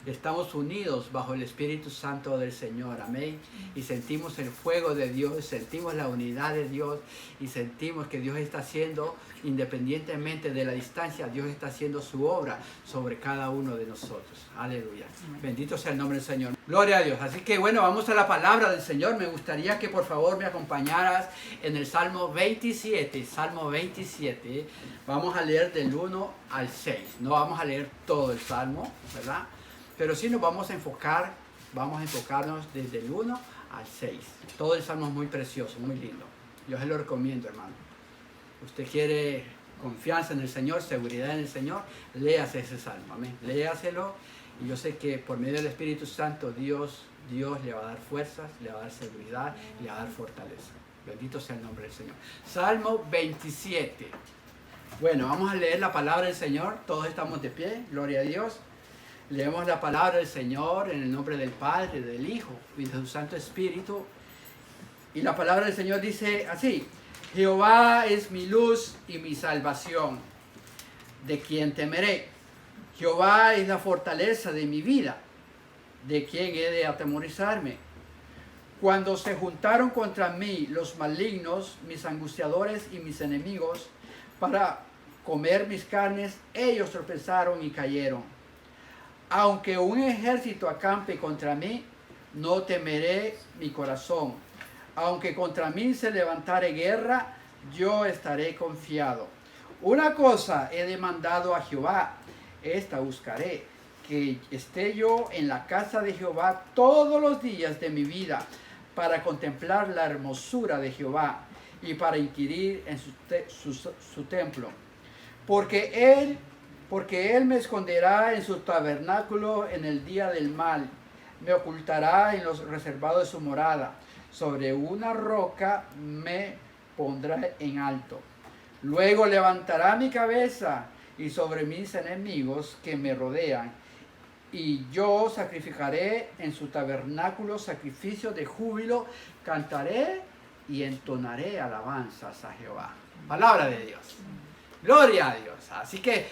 Estamos unidos bajo el Espíritu Santo del Señor, amén. Y sentimos el fuego de Dios, sentimos la unidad de Dios y sentimos que Dios está haciendo, independientemente de la distancia, Dios está haciendo su obra sobre cada uno de nosotros. Aleluya. Bendito sea el nombre del Señor. Gloria a Dios. Así que bueno, vamos a la palabra del Señor. Me gustaría que por favor me acompañaras en el Salmo 27. Salmo 27. Vamos a leer del 1 al 6. No vamos a leer todo el Salmo, ¿verdad? Pero sí nos vamos a enfocarnos desde el 1 al 6. Todo el Salmo es muy precioso, muy lindo. Yo se lo recomiendo, hermano. Usted quiere confianza en el Señor, seguridad en el Señor, léase ese Salmo, amén. Léaselo y yo sé que por medio del Espíritu Santo Dios le va a dar fuerzas, le va a dar seguridad, le va a dar fortaleza. Bendito sea el nombre del Señor. Salmo 27. Bueno, vamos a leer la palabra del Señor. Todos estamos de pie, gloria a Dios. Leemos la palabra del Señor en el nombre del Padre, del Hijo y de su Santo Espíritu. Y la palabra del Señor dice así: Jehová es mi luz y mi salvación, ¿de quién temeré? Jehová es la fortaleza de mi vida, ¿de quién he de atemorizarme? Cuando se juntaron contra mí los malignos, mis angustiadores y mis enemigos, para comer mis carnes, ellos tropezaron y cayeron. Aunque un ejército acampe contra mí, no temeré mi corazón. Aunque contra mí se levantare guerra, yo estaré confiado. Una cosa he demandado a Jehová, esta buscaré, que esté yo en la casa de Jehová todos los días de mi vida, para contemplar la hermosura de Jehová y para inquirir en su templo. Porque él me esconderá en su tabernáculo en el día del mal, me ocultará en los reservados de su morada, sobre una roca me pondrá en alto. Luego levantará mi cabeza y sobre mis enemigos que me rodean, y yo sacrificaré en su tabernáculo sacrificio de júbilo, cantaré y entonaré alabanzas a Jehová. Palabra de Dios. Gloria a Dios. Así que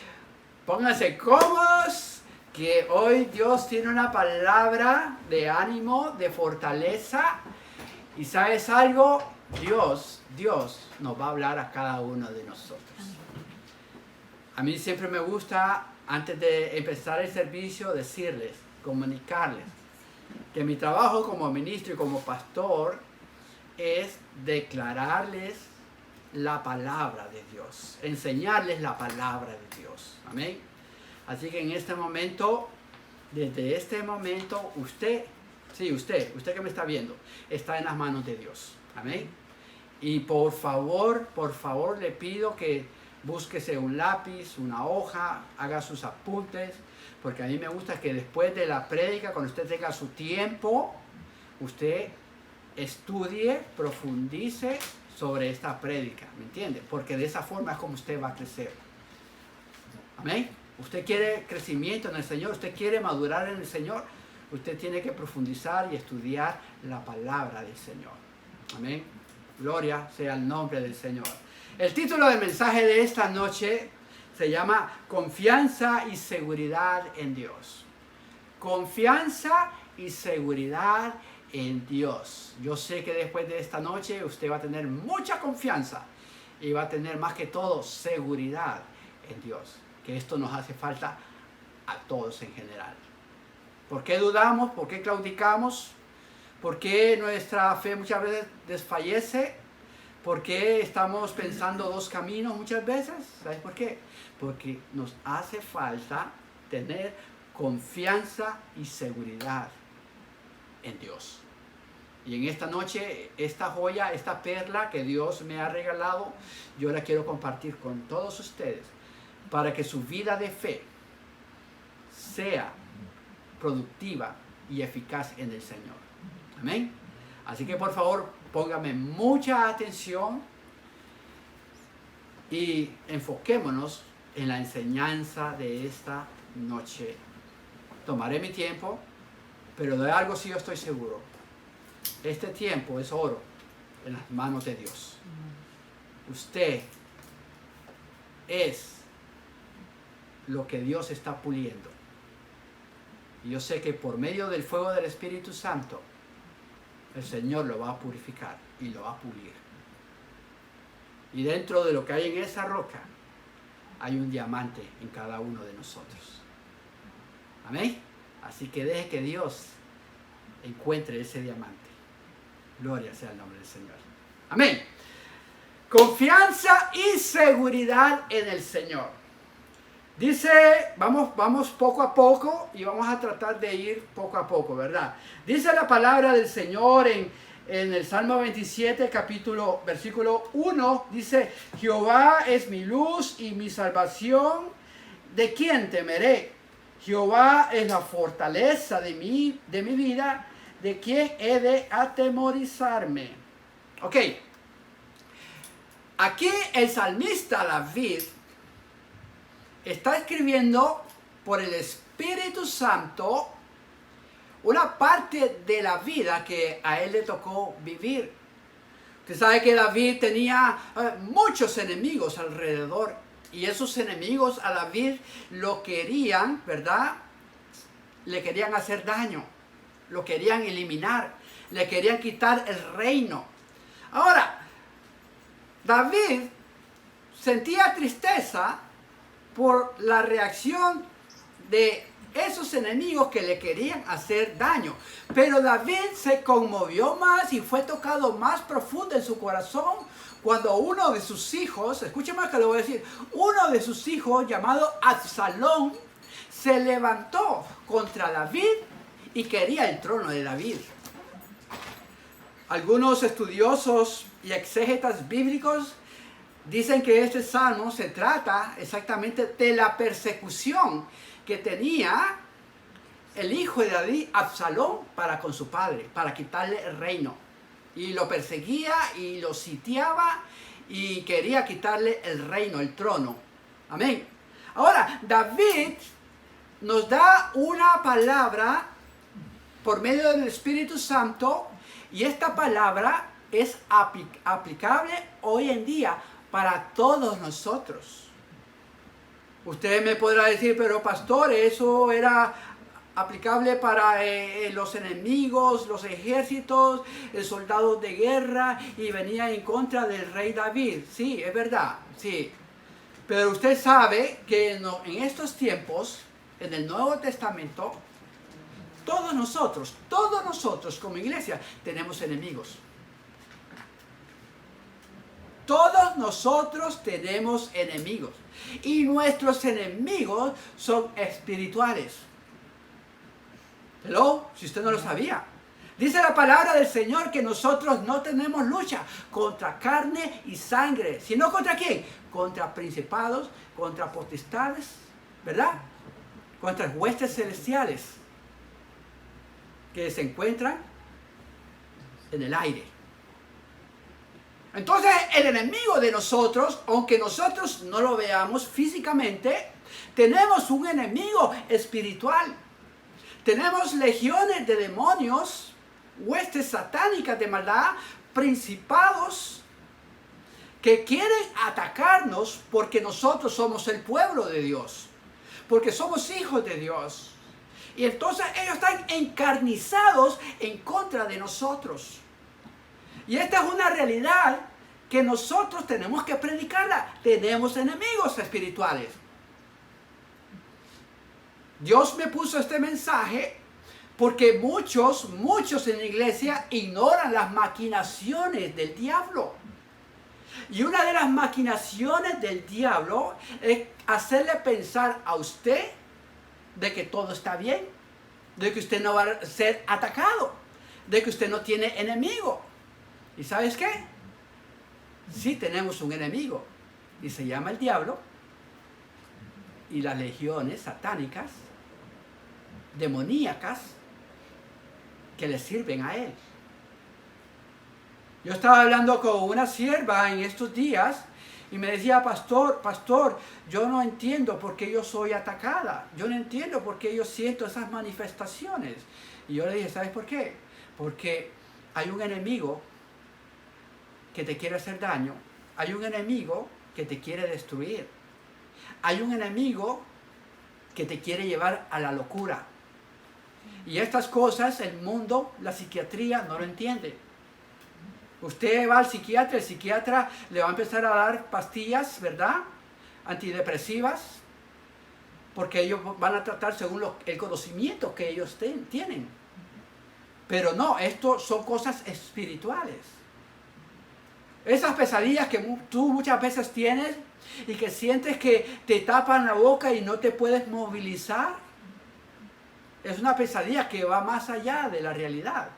pónganse cómodos, que hoy Dios tiene una palabra de ánimo, de fortaleza. Y ¿sabes algo? Dios nos va a hablar a cada uno de nosotros. A mí siempre me gusta, antes de empezar el servicio, decirles, comunicarles, que mi trabajo como ministro y como pastor es declararles la palabra de Dios, enseñarles la palabra de Dios. Amén. Así que en este momento, desde este momento, usted que me está viendo, está en las manos de Dios. Amén. Y por favor le pido que búsquese un lápiz, una hoja, haga sus apuntes, porque a mí me gusta que después de la prédica, cuando usted tenga su tiempo, usted estudie, profundice sobre esta prédica, ¿me entiende? Porque de esa forma es como usted va a crecer. Amén. Usted quiere crecimiento en el Señor, usted quiere madurar en el Señor, usted tiene que profundizar y estudiar la palabra del Señor. Amén. Gloria sea el nombre del Señor. El título del mensaje de esta noche se llama Confianza y seguridad en Dios. Confianza y seguridad en Dios. Yo sé que después de esta noche usted va a tener mucha confianza y va a tener más que todo seguridad en Dios. Que esto nos hace falta a todos en general. ¿Por qué dudamos? ¿Por qué claudicamos? ¿Por qué nuestra fe muchas veces desfallece? ¿Por qué estamos pensando dos caminos muchas veces? ¿Sabes por qué? Porque nos hace falta tener confianza y seguridad en Dios. Y en esta noche, esta joya, esta perla que Dios me ha regalado, yo la quiero compartir con todos ustedes para que su vida de fe sea productiva y eficaz en el Señor. Amén. Así que por favor, póngame mucha atención y enfoquémonos en la enseñanza de esta noche. Tomaré mi tiempo, pero de algo sí yo estoy seguro. Este tiempo es oro en las manos de Dios. Usted es lo que Dios está puliendo. Y yo sé que por medio del fuego del Espíritu Santo, el Señor lo va a purificar y lo va a pulir. Y dentro de lo que hay en esa roca, hay un diamante en cada uno de nosotros. Amén. Así que deje que Dios encuentre ese diamante. Gloria sea el nombre del Señor. Amén. Confianza y seguridad en el Señor. Dice, vamos poco a poco y vamos a tratar de ir poco a poco, ¿verdad? Dice la palabra del Señor en el Salmo 27, versículo 1, dice, Jehová es mi luz y mi salvación, ¿de quién temeré? Jehová es la fortaleza de mi vida, ¿de quién he de atemorizarme? Ok, aquí el salmista David está escribiendo por el Espíritu Santo una parte de la vida que a él le tocó vivir. Usted sabe que David tenía muchos enemigos alrededor, y esos enemigos a David lo querían, ¿verdad? Le querían hacer daño, lo querían eliminar, le querían quitar el reino. Ahora, David sentía tristeza por la reacción de esos enemigos que le querían hacer daño. Pero David se conmovió más y fue tocado más profundo en su corazón cuando uno de sus hijos, escúcheme lo que le voy a decir, uno de sus hijos llamado Absalón se levantó contra David y quería el trono de David. Algunos estudiosos y exégetas bíblicos dicen que este salmo se trata exactamente de la persecución que tenía el hijo de David, Absalón, para con su padre, para quitarle el reino. Y lo perseguía y lo sitiaba y quería quitarle el reino, el trono. Amén. Ahora, David nos da una palabra por medio del Espíritu Santo, y esta palabra es aplicable hoy en día para todos nosotros. Usted me podrá decir, pero pastor, eso era aplicable para los enemigos, los ejércitos, soldados de guerra, y venía en contra del rey David. Sí, es verdad, sí. Pero usted sabe que en estos tiempos, en el Nuevo Testamento, todos nosotros como iglesia tenemos enemigos. Todos nosotros tenemos enemigos. Y nuestros enemigos son espirituales. Hello, si usted no lo sabía. Dice la palabra del Señor que nosotros no tenemos lucha contra carne y sangre. ¿Sino contra quién? Contra principados, contra potestades, ¿verdad? Contra huestes celestiales que se encuentran en el aire. Entonces, el enemigo de nosotros, aunque nosotros no lo veamos físicamente, tenemos un enemigo espiritual. Tenemos legiones de demonios, huestes satánicas de maldad, principados que quieren atacarnos porque nosotros somos el pueblo de Dios, porque somos hijos de Dios. Y entonces ellos están encarnizados en contra de nosotros. Y esta es una realidad que nosotros tenemos que predicarla. Tenemos enemigos espirituales. Dios me puso este mensaje porque muchos en la iglesia ignoran las maquinaciones del diablo. Y una de las maquinaciones del diablo es hacerle pensar a usted de que todo está bien, de que usted no va a ser atacado, de que usted no tiene enemigo. ¿Y sabes qué? Sí tenemos un enemigo, y se llama el diablo y las legiones satánicas, demoníacas, que le sirven a él. Yo estaba hablando con una sierva en estos días y me decía, pastor, yo no entiendo por qué yo soy atacada. Yo no entiendo por qué yo siento esas manifestaciones. Y yo le dije, ¿sabes por qué? Porque hay un enemigo que te quiere hacer daño. Hay un enemigo que te quiere destruir. Hay un enemigo que te quiere llevar a la locura. Y estas cosas el mundo, la psiquiatría no lo entiende. Usted va al psiquiatra, el psiquiatra le va a empezar a dar pastillas, ¿verdad? Antidepresivas, porque ellos van a tratar según el conocimiento que ellos tienen. Pero no, esto son cosas espirituales. Esas pesadillas que tú muchas veces tienes y que sientes que te tapan la boca y no te puedes movilizar, es una pesadilla que va más allá de la realidad.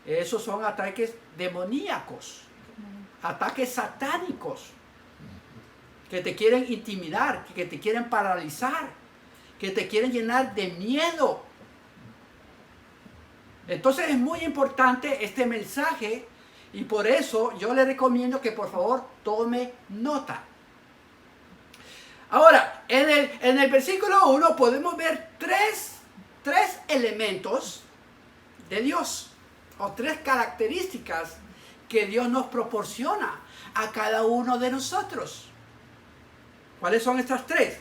Esos son ataques demoníacos, ataques satánicos, que te quieren intimidar, que te quieren paralizar, que te quieren llenar de miedo. Entonces es muy importante este mensaje y por eso yo le recomiendo que por favor tome nota. Ahora, en el versículo 1 podemos ver tres elementos de Dios o tres características que Dios nos proporciona a cada uno de nosotros. ¿Cuáles son estas tres?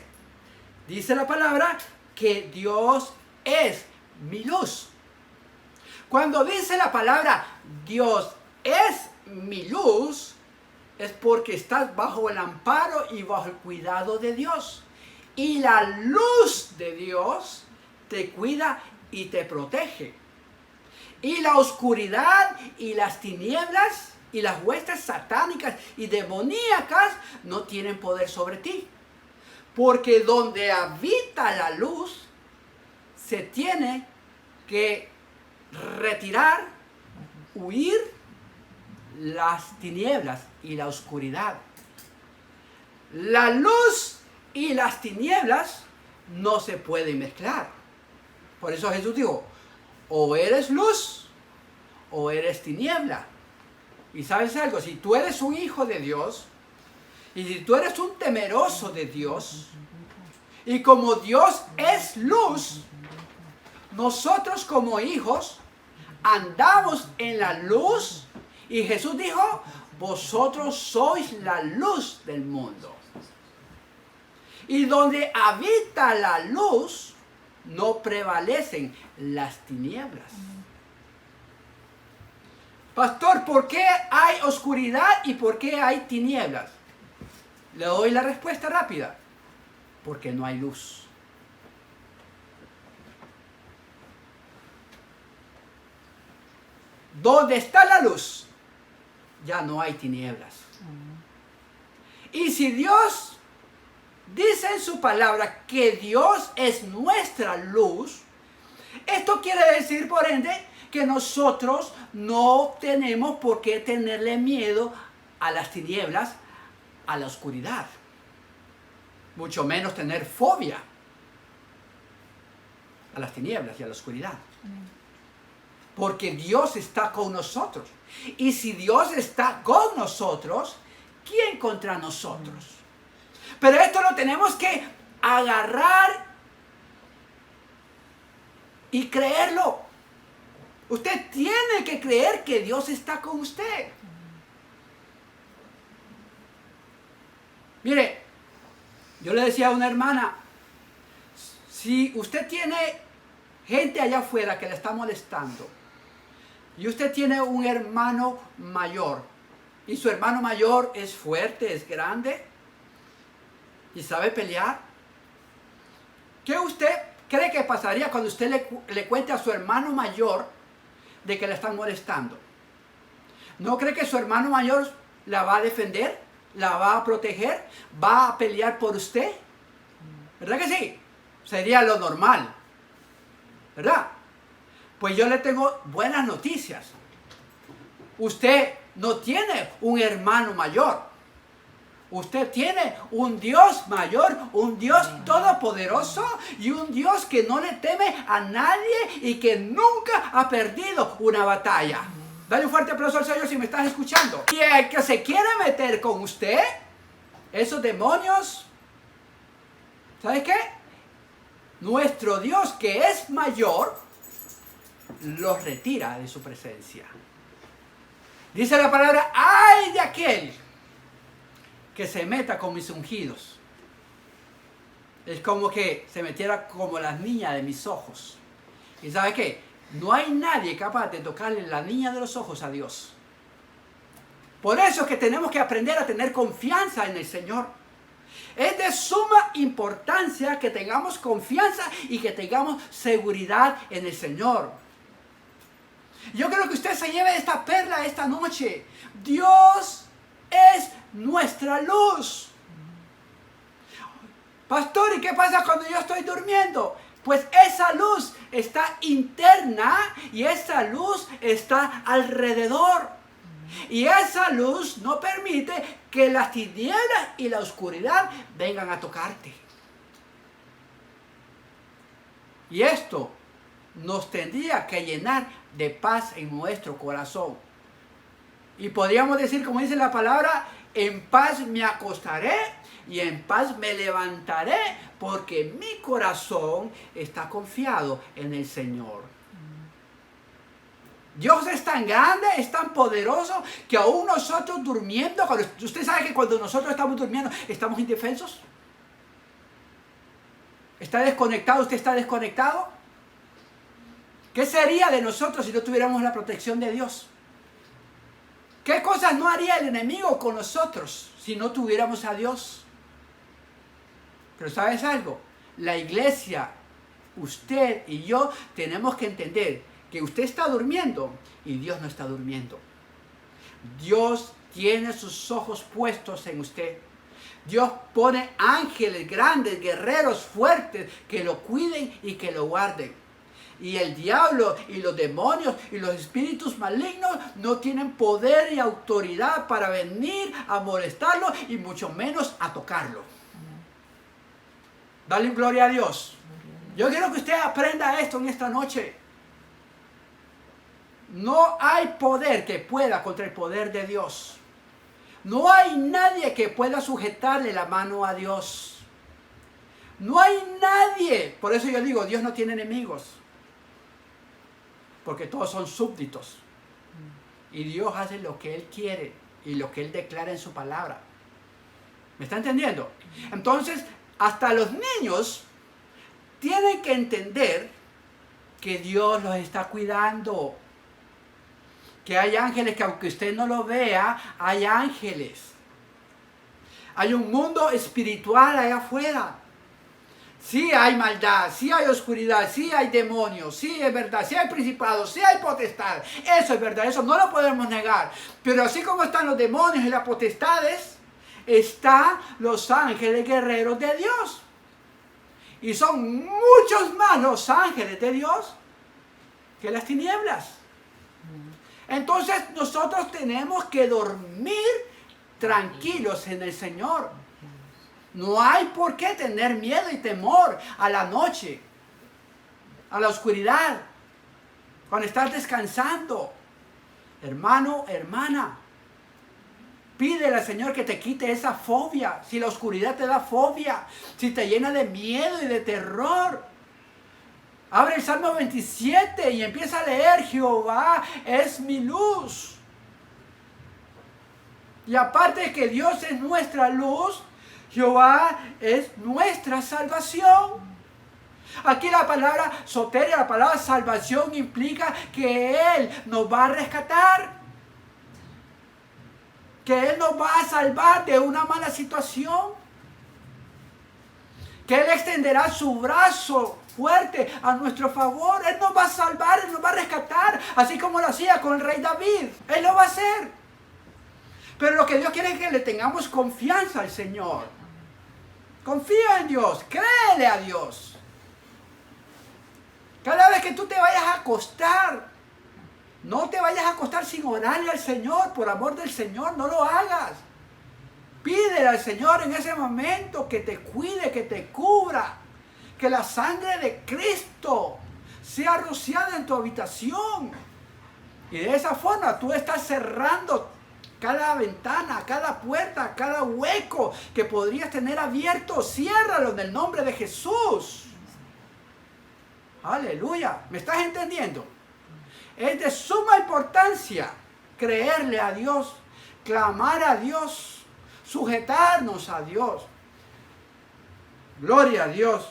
Dice la palabra que Dios es mi luz. Cuando dice la palabra Dios es mi luz, es porque estás bajo el amparo y bajo el cuidado de Dios. Y la luz de Dios te cuida y te protege. Y la oscuridad y las tinieblas y las huestes satánicas y demoníacas no tienen poder sobre ti. Porque donde habita la luz, se tiene que retirar, huir las tinieblas y la oscuridad. La luz y las tinieblas no se pueden mezclar. Por eso Jesús dijo, o eres luz o eres tiniebla. Y sabes algo, si tú eres un hijo de Dios y si tú eres un temeroso de Dios y como Dios es luz, nosotros como hijos andamos en la luz y Jesús dijo, vosotros sois la luz del mundo. Y donde habita la luz, no prevalecen las tinieblas. Pastor, ¿por qué hay oscuridad y por qué hay tinieblas? Le doy la respuesta rápida. Porque no hay luz. Donde está la luz, ya no hay tinieblas. Y si Dios dice en su palabra que Dios es nuestra luz, esto quiere decir, por ende, que nosotros no tenemos por qué tenerle miedo a las tinieblas, a la oscuridad. Mucho menos tener fobia a las tinieblas y a la oscuridad. Porque Dios está con nosotros. Y si Dios está con nosotros, ¿quién contra nosotros? Pero esto lo tenemos que agarrar y creerlo. Usted tiene que creer que Dios está con usted. Mire, yo le decía a una hermana, si usted tiene gente allá afuera que le está molestando y usted tiene un hermano mayor y su hermano mayor es fuerte, es grande y sabe pelear, ¿qué usted cree que pasaría cuando usted le cuente a su hermano mayor de que le están molestando? ¿No cree que su hermano mayor la va a defender? ¿La va a proteger? ¿Va a pelear por usted? ¿Verdad que sí? Sería lo normal, ¿verdad? Pues yo le tengo buenas noticias. Usted no tiene un hermano mayor. Usted tiene un Dios mayor, un Dios todopoderoso y un Dios que no le teme a nadie y que nunca ha perdido una batalla. Dale un fuerte aplauso al Señor si me estás escuchando. Y el que se quiere meter con usted, esos demonios, ¿sabe qué? Nuestro Dios, que es mayor, los retira de su presencia. Dice la palabra, ¡ay de aquel que se meta con mis ungidos! Es como que se metiera como las niñas de mis ojos ¿Y sabe qué? No hay nadie capaz de tocarle la niña de los ojos a Dios. Por eso es que tenemos que aprender a tener confianza en el Señor. Es de suma importancia que tengamos confianza y que tengamos seguridad en el Señor. Yo creo que usted se lleve esta perla esta noche. Dios es nuestra luz. Pastor, ¿y qué pasa cuando yo estoy durmiendo? Pues esa luz está interna y esa luz está alrededor. Y esa luz no permite que las tinieblas y la oscuridad vengan a tocarte. Y esto nos tendría que llenar de paz en nuestro corazón. Y podríamos decir, como dice la palabra, en paz me acostaré y en paz me levantaré, porque mi corazón está confiado en el Señor. Dios es tan grande, es tan poderoso, que aún nosotros durmiendo, usted sabe que cuando nosotros estamos durmiendo, estamos indefensos. ¿Está desconectado? ¿Usted está desconectado? ¿Qué sería de nosotros si no tuviéramos la protección de Dios? ¿Qué cosas no haría el enemigo con nosotros si no tuviéramos a Dios? Pero ¿sabes algo? La iglesia, usted y yo tenemos que entender que usted está durmiendo y Dios no está durmiendo. Dios tiene sus ojos puestos en usted. Dios pone ángeles grandes, guerreros fuertes, que lo cuiden y que lo guarden. Y el diablo y los demonios y los espíritus malignos no tienen poder y autoridad para venir a molestarlo y mucho menos a tocarlo. Dale gloria a Dios. Yo quiero que usted aprenda esto en esta noche. No hay poder que pueda contra el poder de Dios. No hay nadie que pueda sujetarle la mano a Dios. No hay nadie. Por eso yo digo, Dios no tiene enemigos. Porque todos son súbditos. Y Dios hace lo que Él quiere y lo que Él declara en su palabra. ¿Me está entendiendo? Entonces, hasta los niños tienen que entender que Dios los está cuidando. Que hay ángeles que aunque usted no lo vea, hay ángeles. Hay un mundo espiritual allá afuera. Sí hay maldad, sí hay oscuridad, sí hay demonios, sí es verdad, sí hay principados, sí hay potestad. Eso es verdad, eso no lo podemos negar. Pero así como están los demonios y las potestades, están los ángeles guerreros de Dios. Y son muchos más los ángeles de Dios que las tinieblas. Entonces nosotros tenemos que dormir tranquilos en el Señor. No hay por qué tener miedo y temor a la noche, a la oscuridad, cuando estás descansando. Hermano, hermana, pídele al Señor que te quite esa fobia. Si la oscuridad te da fobia, si te llena de miedo y de terror, abre el Salmo 27 y empieza a leer: Jehová es mi luz. Y aparte de que Dios es nuestra luz, Jehová es nuestra salvación. Aquí la palabra soteria, la palabra salvación, implica que Él nos va a rescatar. Que Él nos va a salvar de una mala situación. Que Él extenderá su brazo fuerte a nuestro favor. Él nos va a salvar, Él nos va a rescatar, así como lo hacía con el rey David. Él lo va a hacer. Pero lo que Dios quiere es que le tengamos confianza al Señor. Confía en Dios, créele a Dios. Cada vez que tú te vayas a acostar, no te vayas a acostar sin orarle al Señor. Por amor del Señor, no lo hagas. Pídele al Señor en ese momento que te cuide, que te cubra. Que la sangre de Cristo sea rociada en tu habitación. Y de esa forma tú estás cerrando cada ventana, cada puerta, cada hueco que podrías tener abierto. Ciérralo en el nombre de Jesús. Aleluya. ¿Me estás entendiendo? Es de suma importancia creerle a Dios, clamar a Dios, sujetarnos a Dios. Gloria a Dios.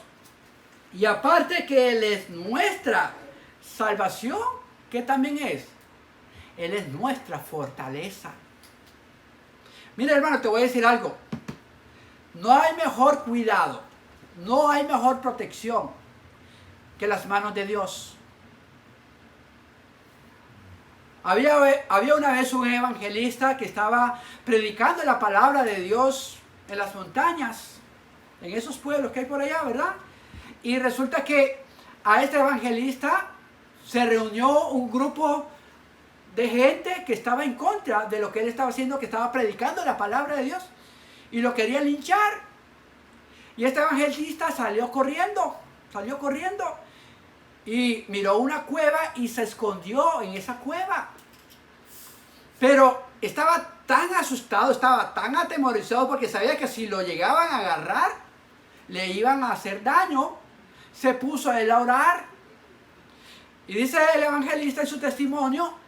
Y aparte que Él es nuestra salvación, ¿qué también es? Él es nuestra fortaleza. Mira, hermano, te voy a decir algo. No hay mejor cuidado, no hay mejor protección que las manos de Dios. Había una vez un evangelista que estaba predicando la palabra de Dios en las montañas, en esos pueblos que hay por allá, ¿verdad? Y resulta que a este evangelista se reunió un grupo de gente que estaba en contra de lo que él estaba haciendo, que estaba predicando la palabra de Dios, y lo querían linchar. Y este evangelista salió corriendo y miró una cueva y se escondió en esa cueva. Pero estaba tan asustado, estaba tan atemorizado porque sabía que si lo llegaban a agarrar, le iban a hacer daño. Se puso a él a orar. Y dice el evangelista en su testimonio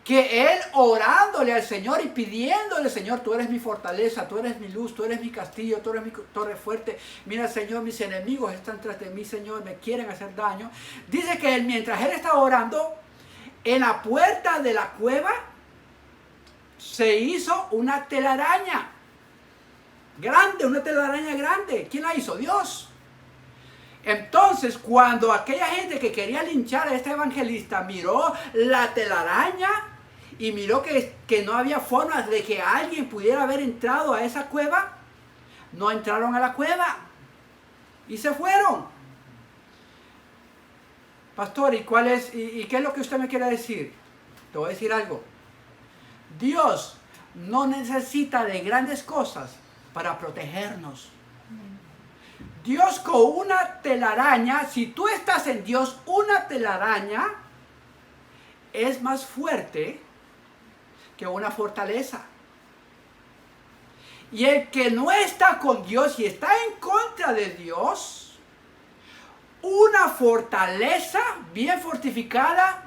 que él orándole al Señor y pidiéndole: Señor, tú eres mi fortaleza, tú eres mi luz, tú eres mi castillo, tú eres mi torre fuerte. Mira, Señor, mis enemigos están tras de mí, Señor, me quieren hacer daño. Dice que él, mientras él estaba orando, en la puerta de la cueva se hizo una telaraña grande, una telaraña grande. ¿Quién la hizo? Dios. Entonces, cuando aquella gente que quería linchar a este evangelista miró la telaraña y miró que no había forma de que alguien pudiera haber entrado a esa cueva, no entraron a la cueva y se fueron. Pastor, ¿y qué es lo que usted me quiere decir? Te voy a decir algo. Dios no necesita de grandes cosas para protegernos. Dios con una telaraña, si tú estás en Dios, una telaraña es más fuerte que una fortaleza. Y el que no está con Dios y está en contra de Dios, una fortaleza bien fortificada,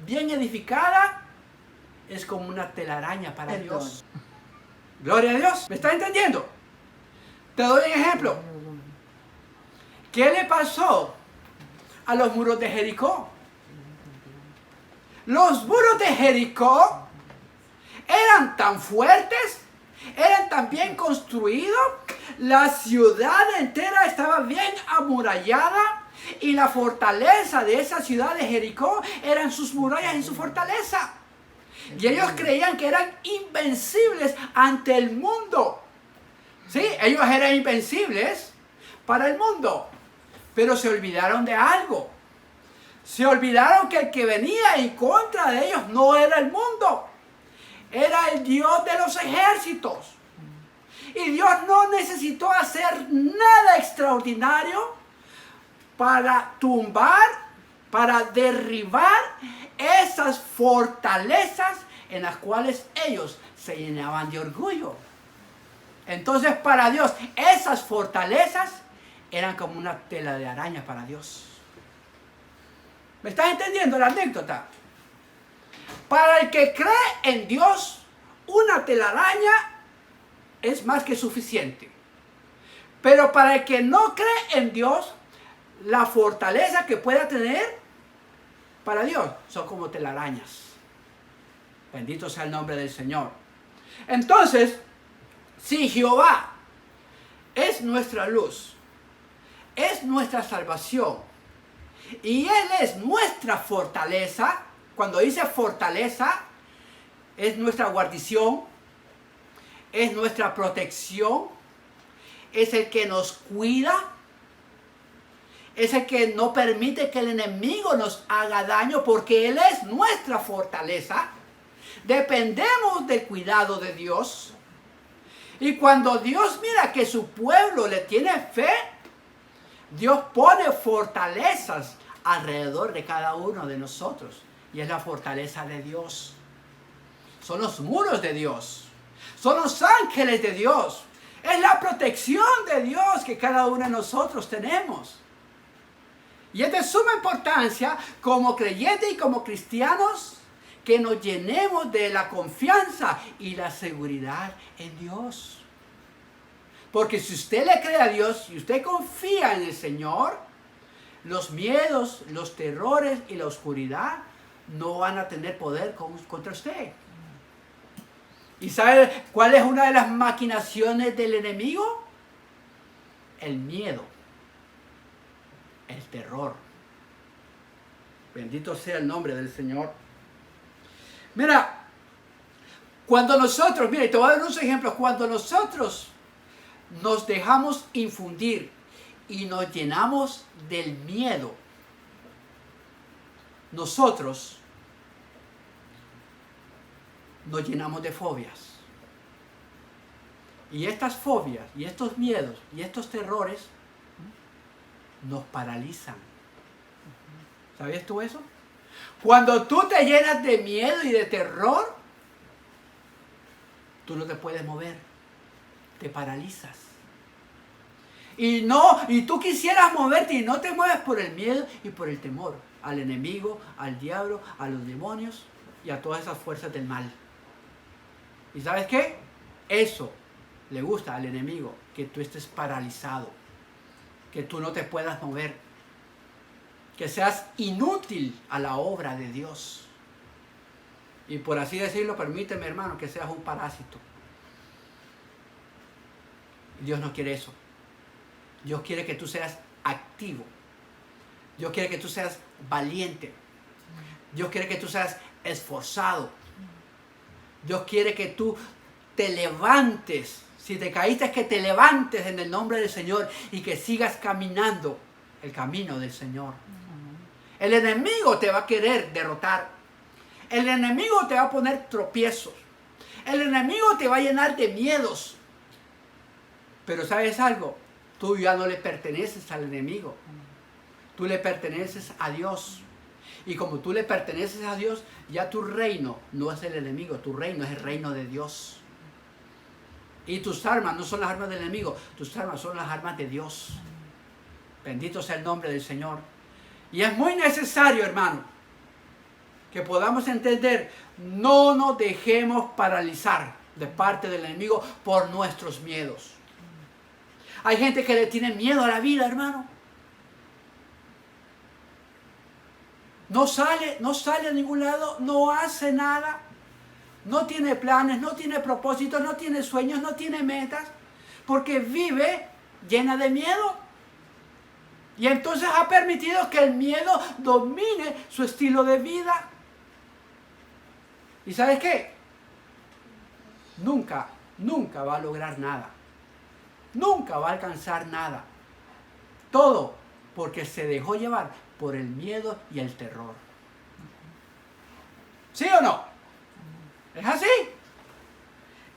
bien edificada, es como una telaraña para Dios. Gloria a Dios. ¿Me estás entendiendo? Te doy un ejemplo. ¿Qué le pasó a los muros de Jericó? Los muros de Jericó eran tan fuertes, eran tan bien construidos, la ciudad entera estaba bien amurallada y la fortaleza de esa ciudad de Jericó eran sus murallas y su fortaleza. Y ellos creían que eran invencibles ante el mundo. Sí, ellos eran invencibles para el mundo. Pero se olvidaron de algo. Se olvidaron que el que venía en contra de ellos no era el mundo. Era el Dios de los ejércitos. Y Dios no necesitó hacer nada extraordinario para tumbar, para derribar esas fortalezas en las cuales ellos se llenaban de orgullo. Entonces, para Dios, esas fortalezas eran como una tela de araña para Dios. ¿Me estás entendiendo la anécdota? Para el que cree en Dios, una telaraña es más que suficiente. Pero para el que no cree en Dios, la fortaleza que pueda tener para Dios son como telarañas. Bendito sea el nombre del Señor. Entonces, si Jehová es nuestra luz, es nuestra salvación y Él es nuestra fortaleza, cuando dice fortaleza, es nuestra guarnición, es nuestra protección, es el que nos cuida, es el que no permite que el enemigo nos haga daño porque Él es nuestra fortaleza. Dependemos del cuidado de Dios. Y cuando Dios mira que su pueblo le tiene fe, Dios pone fortalezas alrededor de cada uno de nosotros. Y es la fortaleza de Dios. Son los muros de Dios. Son los ángeles de Dios. Es la protección de Dios que cada uno de nosotros tenemos. Y es de suma importancia como creyentes y como cristianos que nos llenemos de la confianza y la seguridad en Dios. Porque si usted le cree a Dios y usted confía en el Señor, Los miedos, los terrores y la oscuridad no van a tener poder contra usted. ¿Y sabe cuál es una de las maquinaciones del enemigo? El miedo, el terror. Bendito sea el nombre del Señor. Mira, cuando nosotros, mira, te voy a dar unos ejemplos. Cuando nosotros nos dejamos infundir y nos llenamos del miedo, nosotros nos llenamos de fobias. Y estas fobias, y estos miedos, y estos terrores nos paralizan. ¿Sabías tú eso? Cuando tú te llenas de miedo y de terror, tú no te puedes mover. Te paralizas. Y tú quisieras moverte y no te mueves por el miedo y por el temor al enemigo, al diablo, a los demonios y a todas esas fuerzas del mal. ¿Y sabes qué? Eso le gusta al enemigo, que tú estés paralizado, que tú no te puedas mover, que seas inútil a la obra de Dios. Y por así decirlo, permíteme, hermano, que seas un parásito. Dios no quiere eso. Dios quiere que tú seas activo. Dios quiere que tú seas valiente. Dios quiere que tú seas esforzado. Dios quiere que tú te levantes. Si te caíste, es que te levantes en el nombre del Señor y que sigas caminando el camino del Señor. El enemigo te va a querer derrotar. El enemigo te va a poner tropiezos. El enemigo te va a llenar de miedos. Pero ¿sabes algo? Tú ya no le perteneces al enemigo. Tú le perteneces a Dios. Y como tú le perteneces a Dios, ya tu reino no es el enemigo. Tu reino es el reino de Dios. Y tus armas no son las armas del enemigo. Tus armas son las armas de Dios. Bendito sea el nombre del Señor. Y es muy necesario, hermano, que podamos entender, no nos dejemos paralizar de parte del enemigo por nuestros miedos. Hay gente que le tiene miedo a la vida, hermano. No sale a ningún lado, no hace nada. No tiene planes, no tiene propósitos, no tiene sueños, no tiene metas. Porque vive llena de miedo. Y entonces ha permitido que el miedo domine su estilo de vida. ¿Y sabes qué? Nunca va a lograr nada. Nunca va a alcanzar nada. Todo porque se dejó llevar por el miedo y el terror. ¿Sí o no? ¿Es así?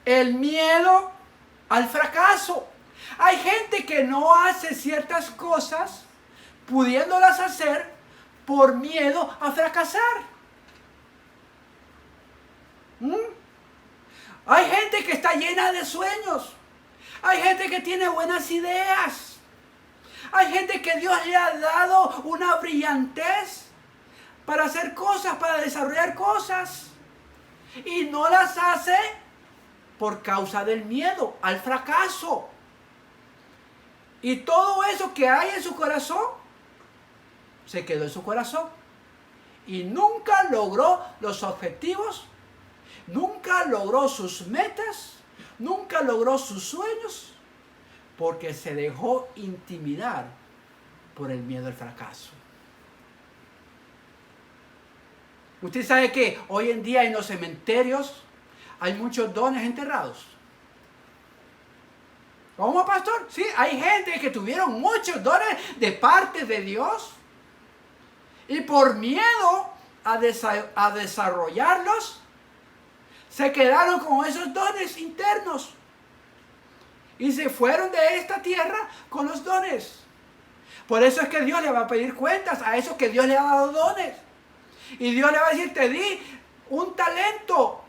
El miedo al fracaso. Hay gente que no hace ciertas cosas pudiéndolas hacer por miedo a fracasar. Hay gente que está llena de sueños. Hay gente que tiene buenas ideas. Hay gente que Dios le ha dado una brillantez para hacer cosas, para desarrollar cosas. Y no las hace por causa del miedo al fracaso. Y todo eso que hay en su corazón, se quedó en su corazón. Y nunca logró los objetivos, nunca logró sus metas, nunca logró sus sueños, porque se dejó intimidar por el miedo al fracaso. Usted sabe que hoy en día en los cementerios hay muchos dones enterrados. ¿Cómo, pastor? Sí, hay gente que tuvieron muchos dones de parte de Dios y por miedo a desarrollarlos, se quedaron con esos dones internos y se fueron de esta tierra con los dones. Por eso es que Dios le va a pedir cuentas a esos que Dios le ha dado dones. Y Dios le va a decir, te di un talento.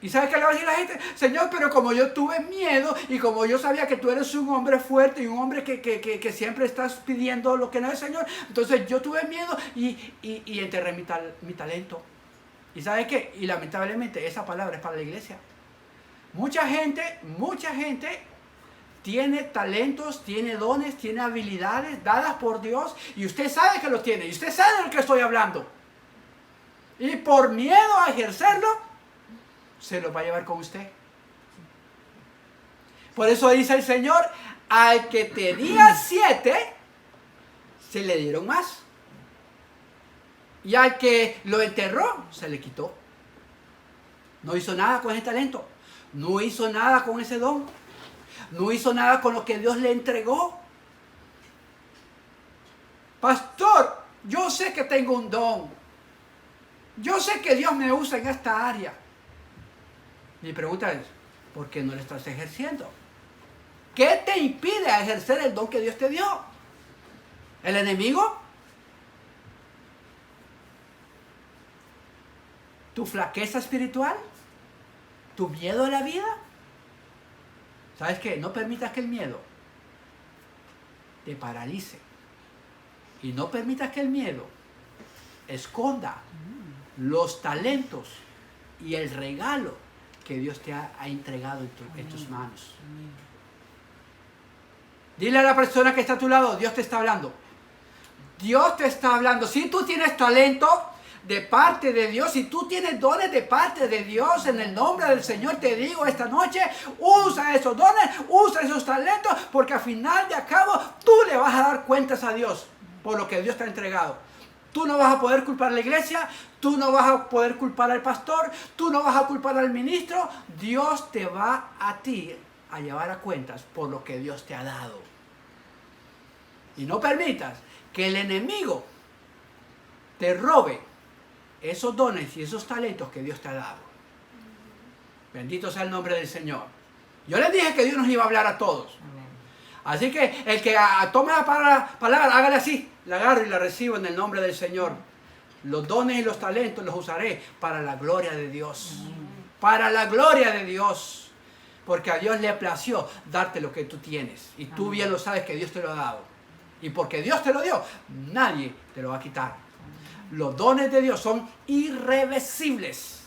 ¿Y sabes qué le va a decir la gente? Señor, pero como yo tuve miedo y como yo sabía que tú eres un hombre fuerte y un hombre que siempre estás pidiendo lo que no es, Señor, entonces yo tuve miedo y enterré mi talento. ¿Y sabes qué? Y lamentablemente esa palabra es para la iglesia. Mucha gente tiene talentos, tiene dones, tiene habilidades dadas por Dios y usted sabe que lo tiene y usted sabe de lo que estoy hablando. Y por miedo a ejercerlo, se lo va a llevar con usted. Por eso dice el Señor, al que tenía 7, se le dieron más. Y al que lo enterró, se le quitó. No hizo nada con ese talento. No hizo nada con ese don. No hizo nada con lo que Dios le entregó. Pastor, yo sé que tengo un don. Yo sé que Dios me usa en esta área. Mi pregunta es, ¿por qué no lo estás ejerciendo? ¿Qué te impide ejercer el don que Dios te dio? ¿El enemigo? ¿Tu flaqueza espiritual? ¿Tu miedo a la vida? ¿Sabes qué? No permitas que el miedo te paralice. Y no permitas que el miedo esconda los talentos y el regalo que Dios te ha entregado en tus manos. Dile a la persona que está a tu lado, Dios te está hablando. Dios te está hablando. Si tú tienes talento de parte de Dios, si tú tienes dones de parte de Dios, en el nombre del Señor te digo esta noche, usa esos dones, usa esos talentos, porque al final de cabo tú le vas a dar cuentas a Dios por lo que Dios te ha entregado. Tú no vas a poder culpar a la iglesia, tú no vas a poder culpar al pastor, tú no vas a culpar al ministro. Dios te va a ti a llevar a cuentas por lo que Dios te ha dado. Y no permitas que el enemigo te robe esos dones y esos talentos que Dios te ha dado. Bendito sea el nombre del Señor. Yo les dije que Dios nos iba a hablar a todos. Así que el que tome la palabra, hágale así. La agarro y la recibo en el nombre del Señor. Los dones y los talentos los usaré para la gloria de Dios. Para la gloria de Dios. Porque a Dios le plació darte lo que tú tienes. Y tú bien lo sabes que Dios te lo ha dado. Y porque Dios te lo dio, nadie te lo va a quitar. Los dones de Dios son irreversibles.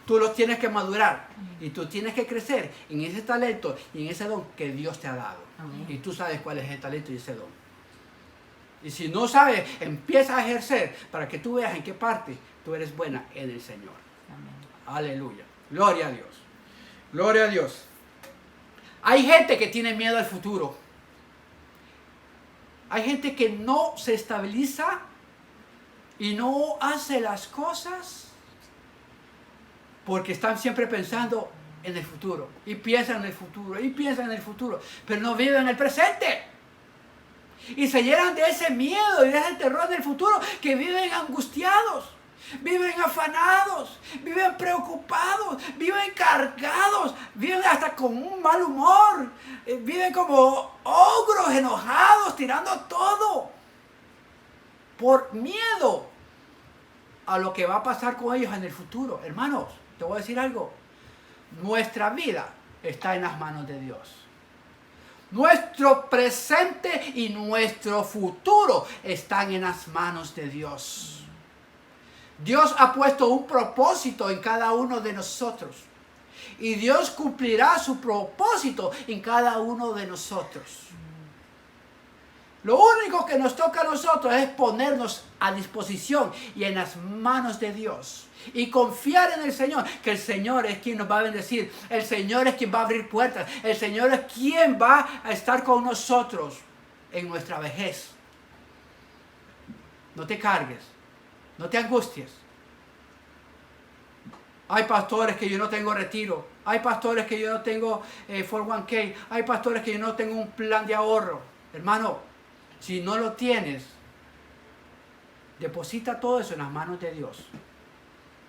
Tú los tienes que madurar. Y tú tienes que crecer en ese talento y en ese don que Dios te ha dado. Amén. Y tú sabes cuál es ese talento y ese don. Y si no sabes, empieza a ejercer para que tú veas en qué parte tú eres buena en el Señor. Amén. Aleluya. Gloria a Dios. Gloria a Dios. Hay gente que tiene miedo al futuro. Hay gente que no se estabiliza y no hace las cosas porque están siempre pensando en el futuro. Y piensan en el futuro, y piensan en el futuro, pero no viven en el presente. Y se llenan de ese miedo y de ese terror del futuro que viven angustiados, viven afanados, viven preocupados, viven cargados, viven hasta con un mal humor, viven como ogros enojados, tirando todo por miedo a lo que va a pasar con ellos en el futuro. Hermanos, te voy a decir algo, nuestra vida está en las manos de Dios. Nuestro presente y nuestro futuro están en las manos de Dios. Dios ha puesto un propósito en cada uno de nosotros. Y Dios cumplirá su propósito en cada uno de nosotros. Lo único que nos toca a nosotros es ponernos a disposición y en las manos de Dios. Y confiar en el Señor, que el Señor es quien nos va a bendecir. El Señor es quien va a abrir puertas. El Señor es quien va a estar con nosotros en nuestra vejez. No te cargues. No te angusties. Hay pastores que yo no tengo retiro. Hay pastores que yo no tengo 401k. Hay pastores que yo no tengo un plan de ahorro. Hermano, si no lo tienes, deposita todo eso en las manos de Dios.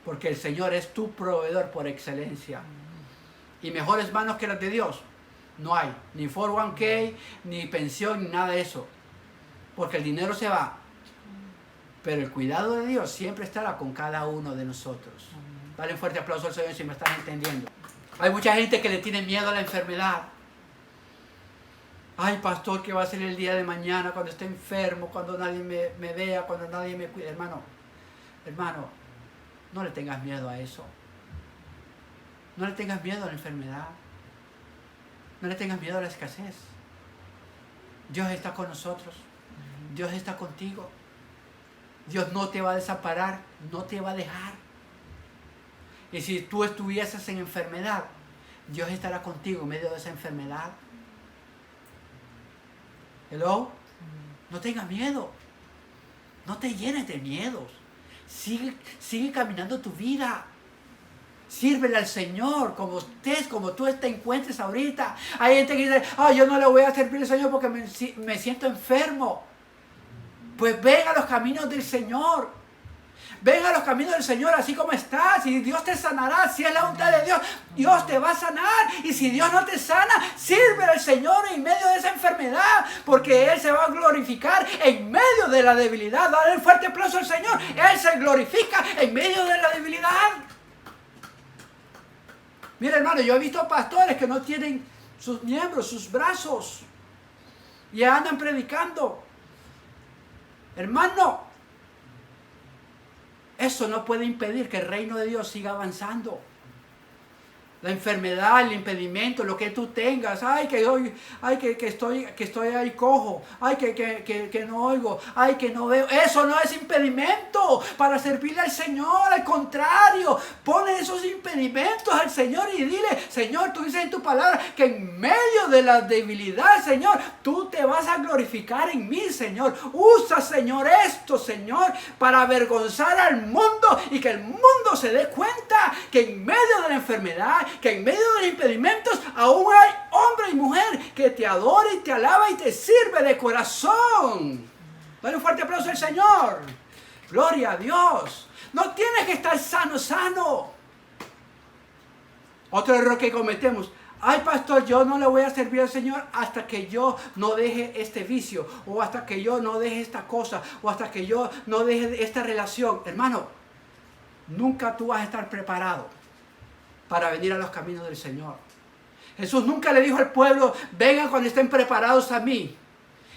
Porque el Señor es tu proveedor por excelencia. Y mejores manos que las de Dios no hay. Ni 401k, ni pensión, ni nada de eso. Porque el dinero se va. Pero el cuidado de Dios siempre estará con cada uno de nosotros. Dale un fuerte aplauso al Señor si me están entendiendo. Hay mucha gente que le tiene miedo a la enfermedad. Ay, pastor, ¿qué va a ser el día de mañana cuando esté enfermo, cuando nadie me vea, cuando nadie me cuide? Hermano, no le tengas miedo a eso. No le tengas miedo a la enfermedad. No le tengas miedo a la escasez. Dios está con nosotros. Dios está contigo. Dios no te va a desamparar, no te va a dejar. Y si tú estuvieses en enfermedad, Dios estará contigo en medio de esa enfermedad. Hello. No tengas miedo. No te llenes de miedos. Sigue caminando tu vida. Sírvele al Señor como tú te encuentres ahorita. Hay gente que dice, yo no le voy a servir al Señor porque me siento enfermo. Pues ven a los caminos del Señor. Ven a los caminos del Señor así como estás y Dios te sanará. Si es la voluntad de Dios, Dios te va a sanar. Y si Dios no te sana, sírvele al Señor en medio de esa enfermedad, porque Él se va a glorificar en medio de la debilidad. Dale un fuerte aplauso al Señor. Él se glorifica en medio de la debilidad. Mira, hermano, yo he visto pastores que no tienen sus miembros, sus brazos, y andan predicando. Hermano, eso no puede impedir que el reino de Dios siga avanzando. La enfermedad, el impedimento, lo que tú tengas, que estoy ahí cojo, que no oigo, que no veo, eso no es impedimento para servirle al Señor. Al contrario, pone esos impedimentos al Señor y dile, Señor, tú dices en tu palabra que en medio de la debilidad, Señor, tú te vas a glorificar en mí, Señor. Usa, Señor, esto, Señor, para avergonzar al mundo y que el mundo se dé cuenta que en medio de la enfermedad, que en medio de los impedimentos aún hay hombre y mujer que te adora y te alaba y te sirve de corazón. Dale un fuerte aplauso al Señor. Gloria a Dios. No tienes que estar sano. Otro error que cometemos: pastor, yo no le voy a servir al Señor hasta que yo no deje este vicio, o hasta que yo no deje esta cosa, o hasta que yo no deje esta relación. Hermano, nunca tú vas a estar preparado para venir a los caminos del Señor. Jesús nunca le dijo al pueblo, vengan cuando estén preparados a mí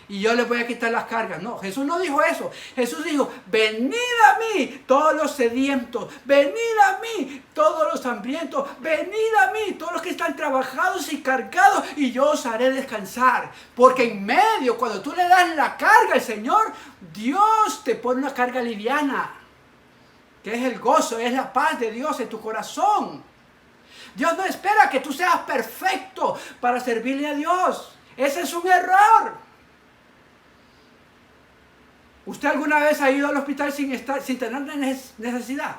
y yo les voy a quitar las cargas. No, Jesús no dijo eso. Jesús dijo, venid a mí todos los sedientos, venid a mí todos los hambrientos, venid a mí todos los que están trabajados y cargados y yo os haré descansar. Porque en medio, cuando tú le das la carga al Señor, Dios te pone una carga liviana, que es el gozo, es la paz de Dios en tu corazón. Dios no espera que tú seas perfecto para servirle a Dios. Ese es un error. ¿Usted alguna vez ha ido al hospital sin tener necesidad?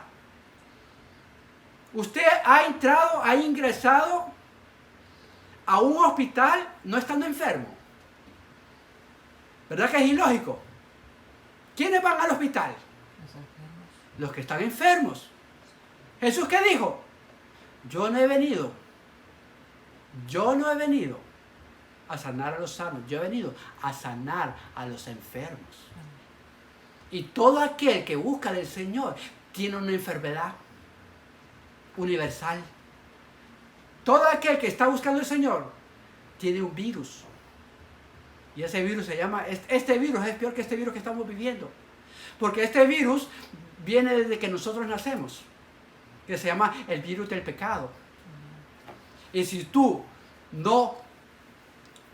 ¿Usted ha ingresado a un hospital no estando enfermo? ¿Verdad que es ilógico? ¿Quiénes van al hospital? Los que están enfermos. ¿Jesús qué dijo? Yo no he venido a sanar a los sanos, yo he venido a sanar a los enfermos. Y todo aquel que busca del Señor tiene una enfermedad universal. Todo aquel que está buscando al Señor tiene un virus. Y ese virus se llama, este virus es peor que este virus que estamos viviendo. Porque este virus viene desde que nosotros nacemos, que se llama el virus del pecado. Y si tú no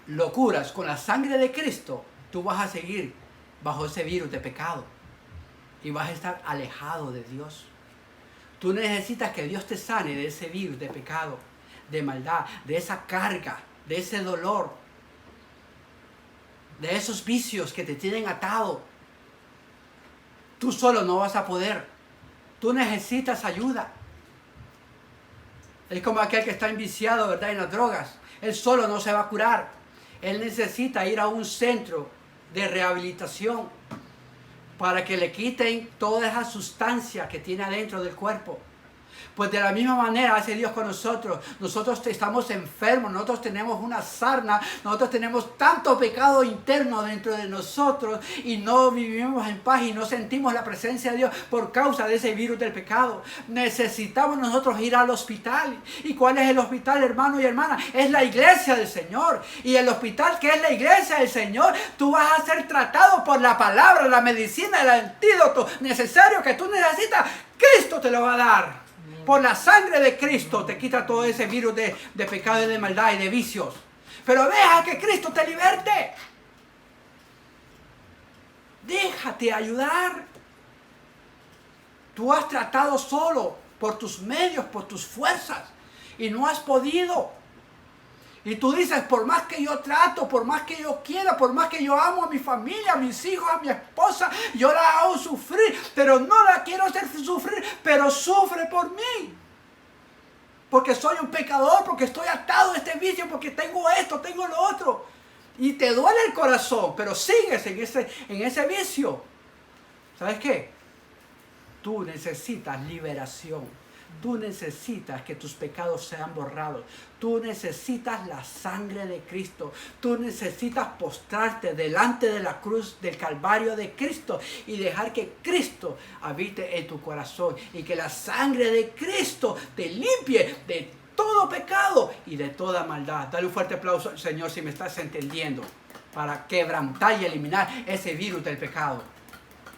lo curas con la sangre de Cristo, tú vas a seguir bajo ese virus de pecado y vas a estar alejado de Dios. Tú necesitas que Dios te sane de ese virus de pecado, de maldad, de esa carga, de ese dolor, de esos vicios que te tienen atado. Tú solo no vas a poder. Tú necesitas ayuda. Es como aquel que está enviciado, ¿verdad?, en las drogas. Él solo no se va a curar. Él necesita ir a un centro de rehabilitación para que le quiten toda esa sustancia que tiene adentro del cuerpo. Pues de la misma manera hace Dios con nosotros. Nosotros estamos enfermos, nosotros tenemos una sarna, nosotros tenemos tanto pecado interno dentro de nosotros y no vivimos en paz y no sentimos la presencia de Dios por causa de ese virus del pecado. Necesitamos nosotros ir al hospital. ¿Y cuál es el hospital, hermano y hermana? Es la iglesia del Señor. Y el hospital, que es la iglesia del Señor, tú vas a ser tratado por la palabra, la medicina, el antídoto necesario que tú necesitas. Cristo te lo va a dar. Por la sangre de Cristo te quita todo ese virus de pecado y de maldad y de vicios. Pero deja que Cristo te liberte. Déjate ayudar. Tú has tratado solo, por tus medios, por tus fuerzas, y no has podido. Y tú dices, por más que yo trato, por más que yo quiera, por más que yo amo a mi familia, a mis hijos, a mi esposa, yo la hago sufrir, pero no la quiero hacer sufrir, pero sufre por mí. Porque soy un pecador, porque estoy atado a este vicio, porque tengo esto, tengo lo otro. Y te duele el corazón, pero sigues en ese vicio. ¿Sabes qué? Tú necesitas liberación. Tú necesitas que tus pecados sean borrados. Tú necesitas la sangre de Cristo. Tú necesitas postrarte delante de la cruz del Calvario de Cristo y dejar que Cristo habite en tu corazón y que la sangre de Cristo te limpie de todo pecado y de toda maldad. Dale un fuerte aplauso al Señor si me estás entendiendo, para quebrantar y eliminar ese virus del pecado.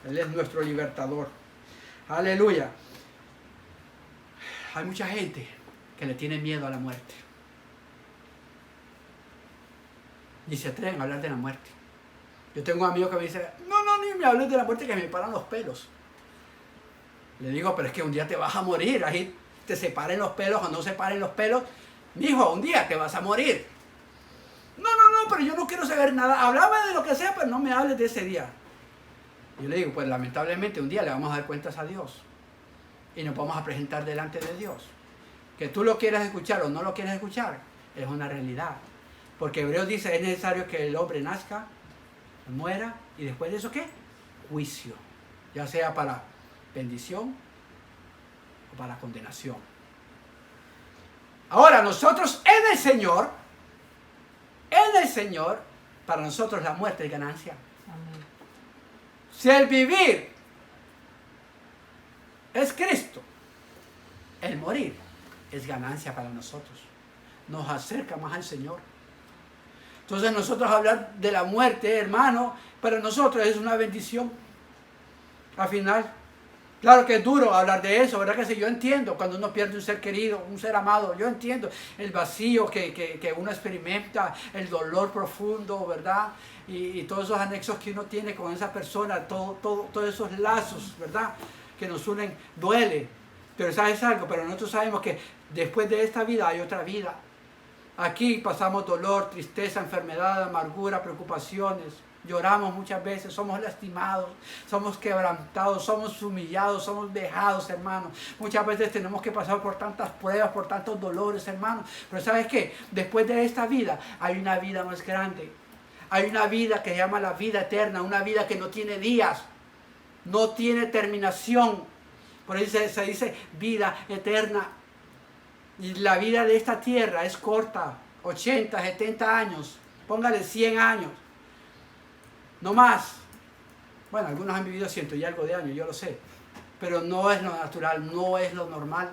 Él es nuestro libertador. Aleluya. Hay mucha gente que le tiene miedo a la muerte. Ni se atreven a hablar de la muerte. Yo tengo un amigo que me dice, no, ni me hables de la muerte que me paran los pelos. Le digo, pero es que un día te vas a morir. Ahí te separen los pelos o no separen los pelos. Mijo, un día te vas a morir. No, pero yo no quiero saber nada. Háblame de lo que sea, pero no me hables de ese día. Yo le digo, pues lamentablemente un día le vamos a dar cuentas a Dios. Y nos vamos a presentar delante de Dios. Que tú lo quieras escuchar o no lo quieras escuchar, es una realidad. Porque Hebreos dice, es necesario que el hombre nazca, muera, y después de eso, ¿qué? Juicio. Ya sea para bendición o para condenación. Ahora, nosotros en el Señor, para nosotros la muerte es ganancia. Amén. Si el vivir es Cristo, el morir es ganancia para nosotros. Nos acerca más al Señor. Entonces nosotros hablar de la muerte, hermano, para nosotros es una bendición. Al final, claro que es duro hablar de eso, ¿verdad que sí? Yo entiendo cuando uno pierde un ser querido, un ser amado. Yo entiendo el vacío que uno experimenta, el dolor profundo, ¿verdad? Y todos esos anexos que uno tiene con esa persona, todos esos lazos, ¿verdad?, que nos unen, duele. Pero ¿sabes algo? Pero nosotros sabemos que después de esta vida hay otra vida. Aquí pasamos dolor, tristeza, enfermedad, amargura, preocupaciones. Lloramos muchas veces, somos lastimados, somos quebrantados, somos humillados, somos vejados, hermanos. Muchas veces tenemos que pasar por tantas pruebas, por tantos dolores, hermanos. Pero ¿sabes qué? Después de esta vida hay una vida más grande. Hay una vida que se llama la vida eterna, una vida que no tiene días. No tiene terminación. Por eso se dice vida eterna. Y la vida de esta tierra es corta. 80, 70 años. Póngale 100 años. No más. Bueno, algunos han vivido 100 y algo de años, yo lo sé. Pero no es lo natural, no es lo normal.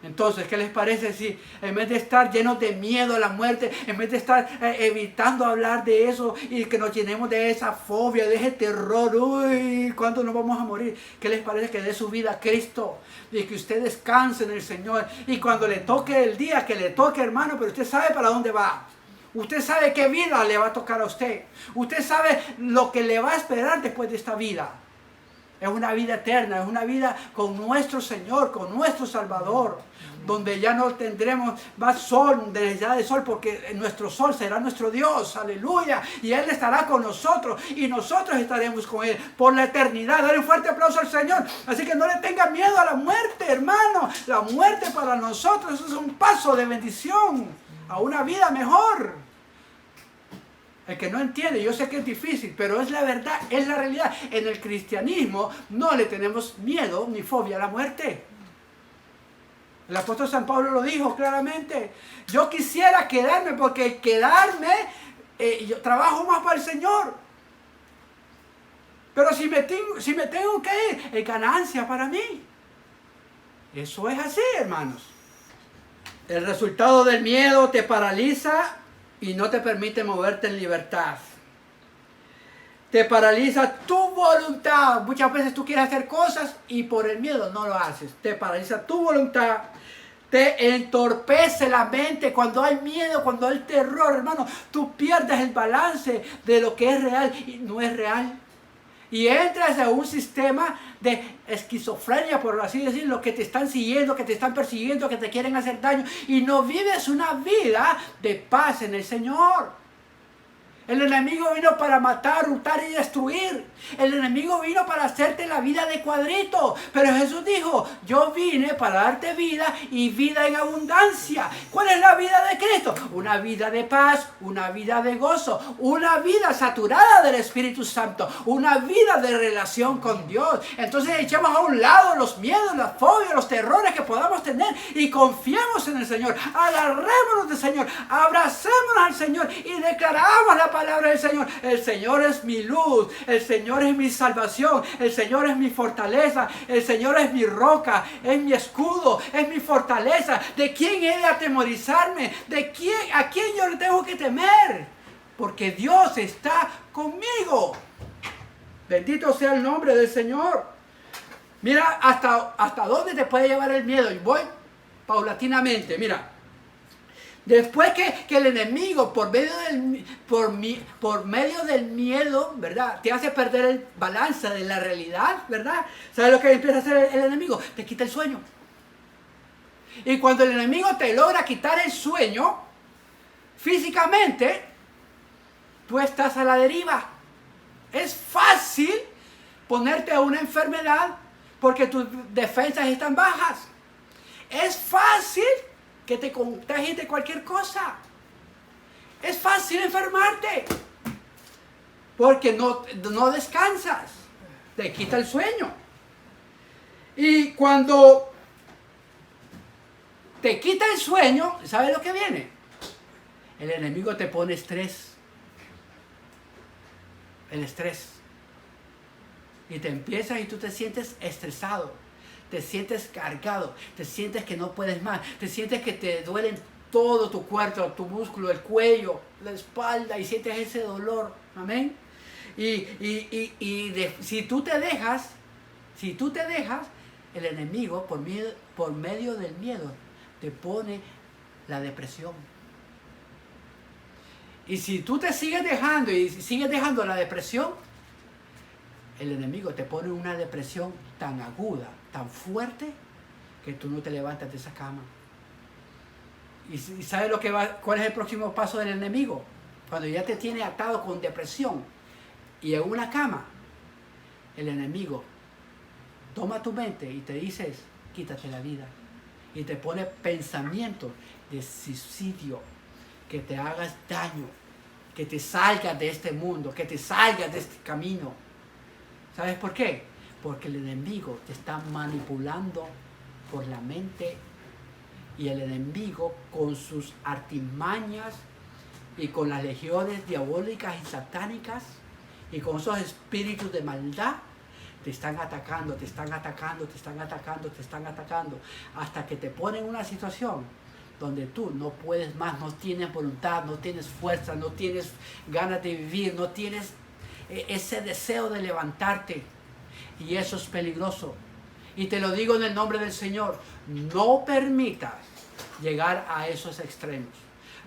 Entonces, ¿qué les parece si en vez de estar llenos de miedo a la muerte, en vez de estar evitando hablar de eso y que nos llenemos de esa fobia, de ese terror, uy, ¿cuándo nos vamos a morir? ¿Qué les parece que dé su vida a Cristo y que usted descanse en el Señor? Y cuando le toque el día, que le toque, hermano, pero usted sabe para dónde va. Usted sabe qué vida le va a tocar a usted. Usted sabe lo que le va a esperar después de esta vida. Es una vida eterna, es una vida con nuestro Señor, con nuestro Salvador, donde ya no tendremos más sol, necesidad de sol, porque nuestro sol será nuestro Dios, aleluya, y Él estará con nosotros, y nosotros estaremos con Él por la eternidad. Dale un fuerte aplauso al Señor. Así que no le tenga miedo a la muerte, hermano. La muerte para nosotros es un paso de bendición a una vida mejor. El que no entiende, yo sé que es difícil, pero es la verdad, es la realidad. En el cristianismo no le tenemos miedo ni fobia a la muerte. El apóstol San Pablo lo dijo claramente. Yo quisiera quedarme, porque quedarme, yo trabajo más para el Señor. Pero si me tengo que ir, es ganancia para mí. Eso es así, hermanos. El resultado del miedo te paraliza y no te permite moverte en libertad. Te paraliza tu voluntad. Muchas veces tú quieres hacer cosas y por el miedo no lo haces. Te paraliza tu voluntad. Te entorpece la mente cuando hay miedo, cuando hay terror, hermano. Tú pierdes el balance de lo que es real y no es real. Y entras a un sistema de esquizofrenia, por así decirlo, que te están siguiendo, que te están persiguiendo, que te quieren hacer daño. Y no vives una vida de paz en el Señor. El enemigo vino para matar, hurtar y destruir. El enemigo vino para hacerte la vida de cuadrito. Pero Jesús dijo, yo vine para darte vida y vida en abundancia. ¿Cuál es la vida de Cristo? Una vida de paz, una vida de gozo, una vida saturada del Espíritu Santo, una vida de relación con Dios. Entonces echamos a un lado los miedos, las fobias, los terrores que podamos tener y confiemos en el Señor. Agarrémonos del Señor, abracémonos al Señor y declaramos la palabra del Señor. El Señor es mi luz, el Señor es mi salvación, el Señor es mi fortaleza, el Señor es mi roca, es mi escudo, es mi fortaleza. ¿De quién he de atemorizarme? ¿A quién yo le tengo que temer? Porque Dios está conmigo. Bendito sea el nombre del Señor. Mira hasta dónde te puede llevar el miedo. Y voy paulatinamente, mira. Después que el enemigo, por medio del miedo, ¿verdad? Te hace perder el balance de la realidad, ¿verdad? ¿Sabes lo que empieza a hacer el enemigo? Te quita el sueño. Y cuando el enemigo te logra quitar el sueño, físicamente, tú estás a la deriva. Es fácil ponerte a una enfermedad porque tus defensas están bajas. Es fácil que te contagies de cualquier cosa. Es fácil enfermarte porque no descansas, te quita el sueño. Y cuando te quita el sueño, ¿sabes lo que viene? El enemigo te pone estrés. El estrés. Y te empiezas y tú te sientes estresado. Te sientes cargado, te sientes que no puedes más, te sientes que te duelen todo tu cuerpo, tu músculo, el cuello, la espalda y sientes ese dolor. Amén. Si tú te dejas, el enemigo por medio del miedo te pone la depresión. Y si tú te sigues dejando y sigues dejando la depresión, el enemigo te pone una depresión tan aguda, tan fuerte, que tú no te levantas de esa cama. ¿Y sabes cuál es el próximo paso del enemigo? Cuando ya te tiene atado con depresión y en una cama, el enemigo toma tu mente y te dice, quítate la vida. Y te pone pensamientos de suicidio, que te hagas daño, que te salgas de este mundo, que te salgas de este camino. ¿Sabes por qué? Porque el enemigo te está manipulando por la mente y el enemigo con sus artimañas y con las legiones diabólicas y satánicas y con esos espíritus de maldad te están atacando, te están atacando, te están atacando, te están atacando hasta que te ponen en una situación donde tú no puedes más, no tienes voluntad, no tienes fuerza, no tienes ganas de vivir, no tienes ese deseo de levantarte. Y eso es peligroso. Y te lo digo en el nombre del Señor. No permitas llegar a esos extremos.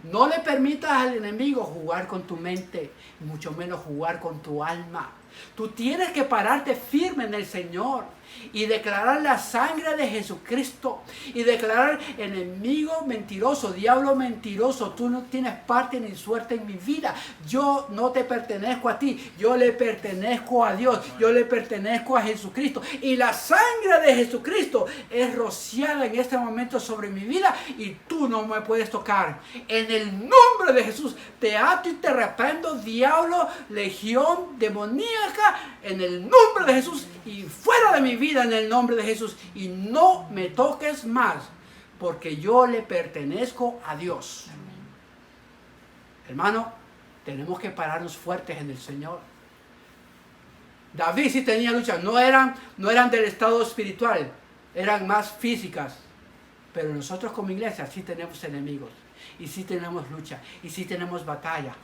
No le permitas al enemigo jugar con tu mente, mucho menos jugar con tu alma. Tú tienes que pararte firme en el Señor y declarar la sangre de Jesucristo y declarar: enemigo mentiroso, diablo mentiroso, tú no tienes parte ni suerte en mi vida. Yo no te pertenezco a ti, yo le pertenezco a Dios, yo le pertenezco a Jesucristo. Y la sangre de Jesucristo es rociada en este momento sobre mi vida y tú no me puedes tocar. En el nombre de Jesús te ato y te reprendo, diablo, legión demoníaca, en el nombre de Jesús, y fuera de mi vida en el nombre de Jesús, y no me toques más, porque yo le pertenezco a Dios. Hermano, tenemos que pararnos fuertes en el Señor. David sí tenía lucha, no eran del estado espiritual, eran más físicas, pero nosotros como iglesia sí tenemos enemigos, y sí tenemos lucha, y sí tenemos batalla.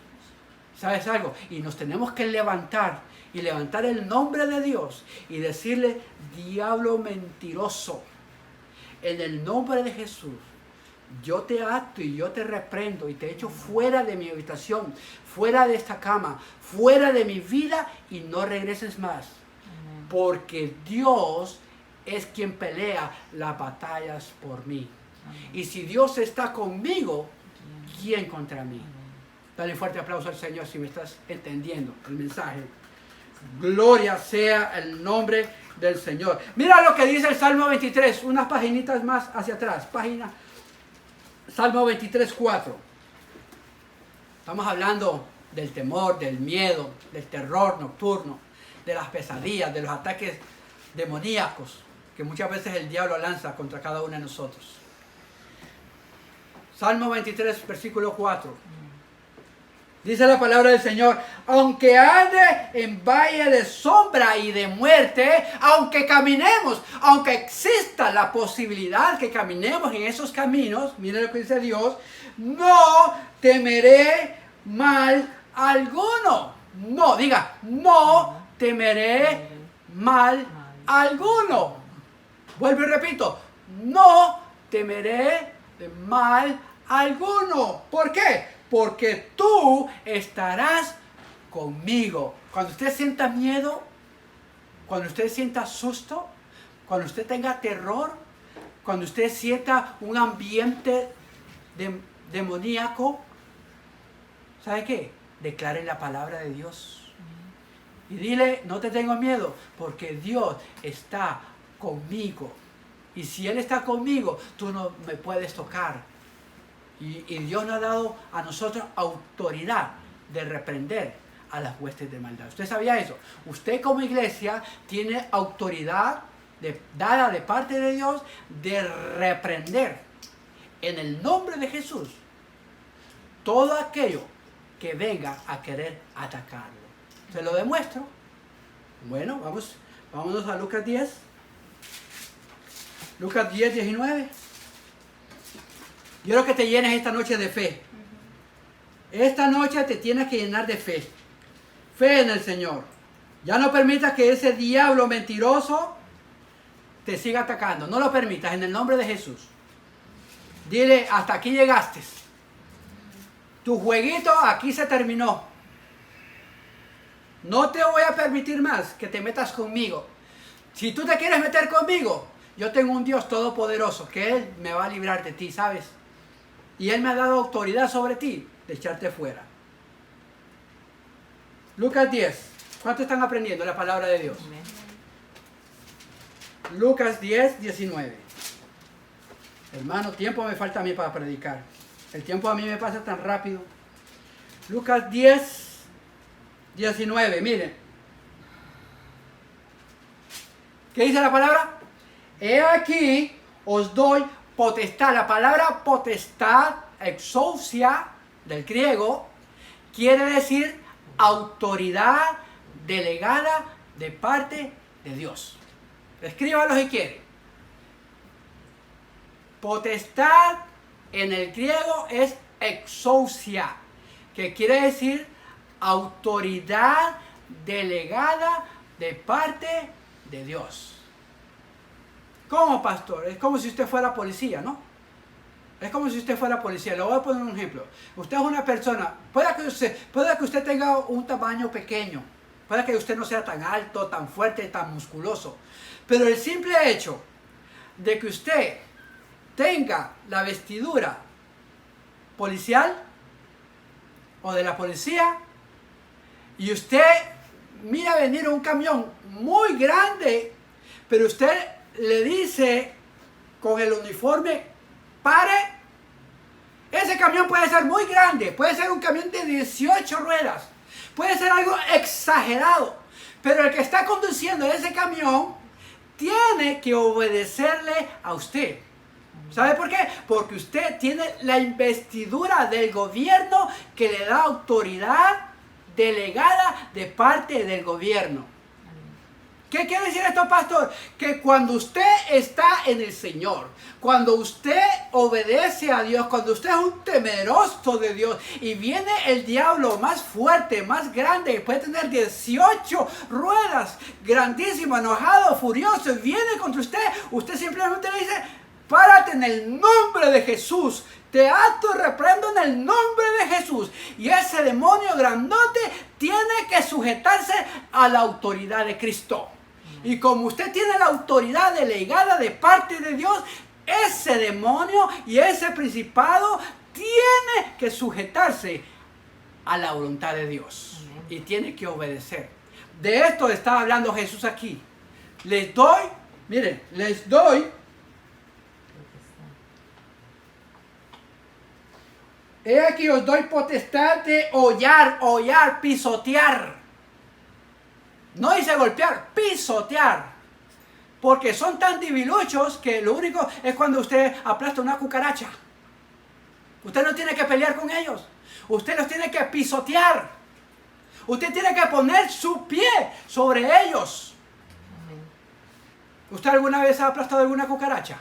¿Sabes algo? Y nos tenemos que levantar y levantar el nombre de Dios y decirle: diablo mentiroso, en el nombre de Jesús, yo te ato y yo te reprendo y te echo fuera de mi habitación, fuera de esta cama, fuera de mi vida y no regreses más. Porque Dios es quien pelea las batallas por mí. Y si Dios está conmigo, ¿quién contra mí? Dale un fuerte aplauso al Señor si me estás entendiendo el mensaje. Gloria sea el nombre del Señor. Mira lo que dice el Salmo 23, unas paginitas más hacia atrás. Salmo 23, 4. Estamos hablando del temor, del miedo, del terror nocturno, de las pesadillas, de los ataques demoníacos que muchas veces el diablo lanza contra cada uno de nosotros. Salmo 23, versículo 4. Dice la palabra del Señor: aunque ande en valle de sombra y de muerte, aunque caminemos, aunque exista la posibilidad que caminemos en esos caminos, mire lo que dice Dios, no temeré mal alguno. No, diga, no temeré mal alguno. Vuelvo y repito, no temeré de mal alguno. ¿Por qué? Porque tú estarás conmigo. Cuando usted sienta miedo, cuando usted sienta susto, cuando usted tenga terror, cuando usted sienta un ambiente demoníaco, ¿sabe qué? Declare la palabra de Dios. Y dile, no te tengo miedo, porque Dios está conmigo. Y si Él está conmigo, tú no me puedes tocar. Y Dios nos ha dado a nosotros autoridad de reprender a las huestes de maldad. ¿Usted sabía eso? Usted como iglesia tiene autoridad dada de parte de Dios de reprender en el nombre de Jesús todo aquello que venga a querer atacarlo. ¿Se lo demuestro? Bueno, vámonos a Lucas 10. Lucas 10, 19. Yo quiero que te llenes esta noche de fe. Esta noche te tienes que llenar de fe. Fe en el Señor. Ya no permitas que ese diablo mentiroso te siga atacando. No lo permitas en el nombre de Jesús. Dile, hasta aquí llegaste. Tu jueguito aquí se terminó. No te voy a permitir más que te metas conmigo. Si tú te quieres meter conmigo, yo tengo un Dios todopoderoso que Él me va a librar de ti, ¿sabes? Y Él me ha dado autoridad sobre ti de echarte fuera. Lucas 10. ¿Cuánto están aprendiendo la palabra de Dios? Lucas 10, 19. Hermano, tiempo me falta a mí para predicar. El tiempo a mí me pasa tan rápido. Lucas 10, 19. Miren. ¿Qué dice la palabra? He aquí os doy potestad. La palabra potestad, exousia, del griego, quiere decir autoridad delegada de parte de Dios. Escríbalo si quiere. Potestad en el griego es exousia, que quiere decir autoridad delegada de parte de Dios. ¿Cómo, pastor? Es como si usted fuera policía, ¿no? Es como si usted fuera policía. Le voy a poner un ejemplo. Usted es una persona, puede que usted tenga un tamaño pequeño, puede que usted no sea tan alto, tan fuerte, tan musculoso, pero el simple hecho de que usted tenga la vestidura policial o de la policía y usted mira venir un camión muy grande, pero usted le dice con el uniforme, pare. Ese camión puede ser muy grande, puede ser un camión de 18 ruedas, puede ser algo exagerado, pero el que está conduciendo ese camión tiene que obedecerle a usted. ¿Sabe por qué? Porque usted tiene la investidura del gobierno que le da autoridad delegada de parte del gobierno. ¿Qué quiere decir esto, pastor? Que cuando usted está en el Señor, cuando usted obedece a Dios, cuando usted es un temeroso de Dios y viene el diablo más fuerte, más grande, puede tener 18 ruedas, grandísimo, enojado, furioso, y viene contra usted, usted simplemente le dice, Párate en el nombre de Jesús. Te ato y reprendo en el nombre de Jesús. Y ese demonio grandote tiene que sujetarse a la autoridad de Cristo. Y como usted tiene la autoridad delegada de parte de Dios, ese demonio y ese principado tiene que sujetarse a la voluntad de Dios. Y tiene que obedecer. De esto está hablando Jesús aquí. Les doy, miren, les doy. He aquí os doy potestad de hollar, pisotear. No dice golpear, pisotear. Porque son tan debiluchos que lo único es cuando usted aplasta una cucaracha. Usted no tiene que pelear con ellos. Usted los tiene que pisotear. Usted tiene que poner su pie sobre ellos. ¿Usted alguna vez ha aplastado alguna cucaracha?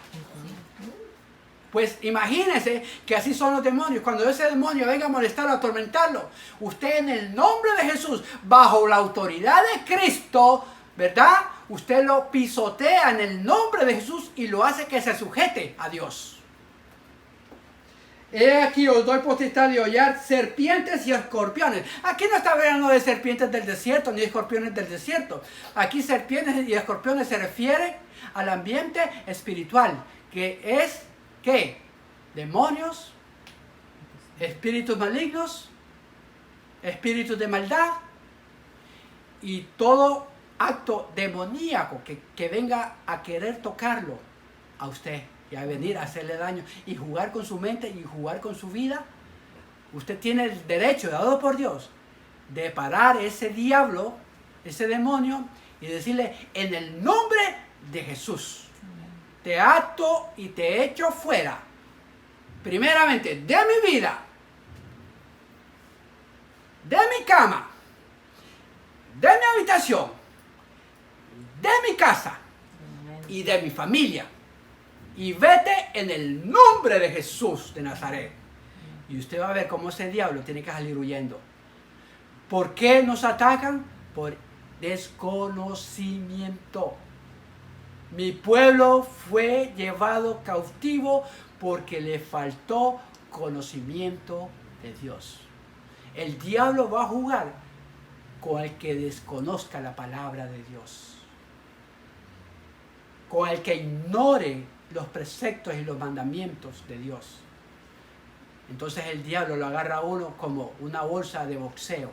Pues imagínese que así son los demonios. Cuando ese demonio venga a molestarlo, a atormentarlo, usted en el nombre de Jesús, bajo la autoridad de Cristo, ¿verdad? Usted lo pisotea en el nombre de Jesús y lo hace que se sujete a Dios. He aquí os doy potestad de hollar serpientes y escorpiones. Aquí no está hablando de serpientes del desierto ni de escorpiones del desierto. Aquí serpientes y escorpiones se refieren al ambiente espiritual, que es, ¿qué? Demonios, espíritus malignos, espíritus de maldad y todo acto demoníaco que venga a querer tocarlo a usted y a venir a hacerle daño y jugar con su mente y jugar con su vida. Usted tiene el derecho dado por Dios de parar ese diablo, ese demonio, y decirle: en el nombre de Jesús te ato y te echo fuera, primeramente de mi vida, de mi cama, de mi habitación, de mi casa y de mi familia. Y vete en el nombre de Jesús de Nazaret. Y usted va a ver cómo ese diablo tiene que salir huyendo. ¿Por qué nos atacan? Por desconocimiento. Mi pueblo fue llevado cautivo porque le faltó conocimiento de Dios. El diablo va a jugar con el que desconozca la palabra de Dios, con el que ignore los preceptos y los mandamientos de Dios. Entonces el diablo lo agarra a uno como una bolsa de boxeo.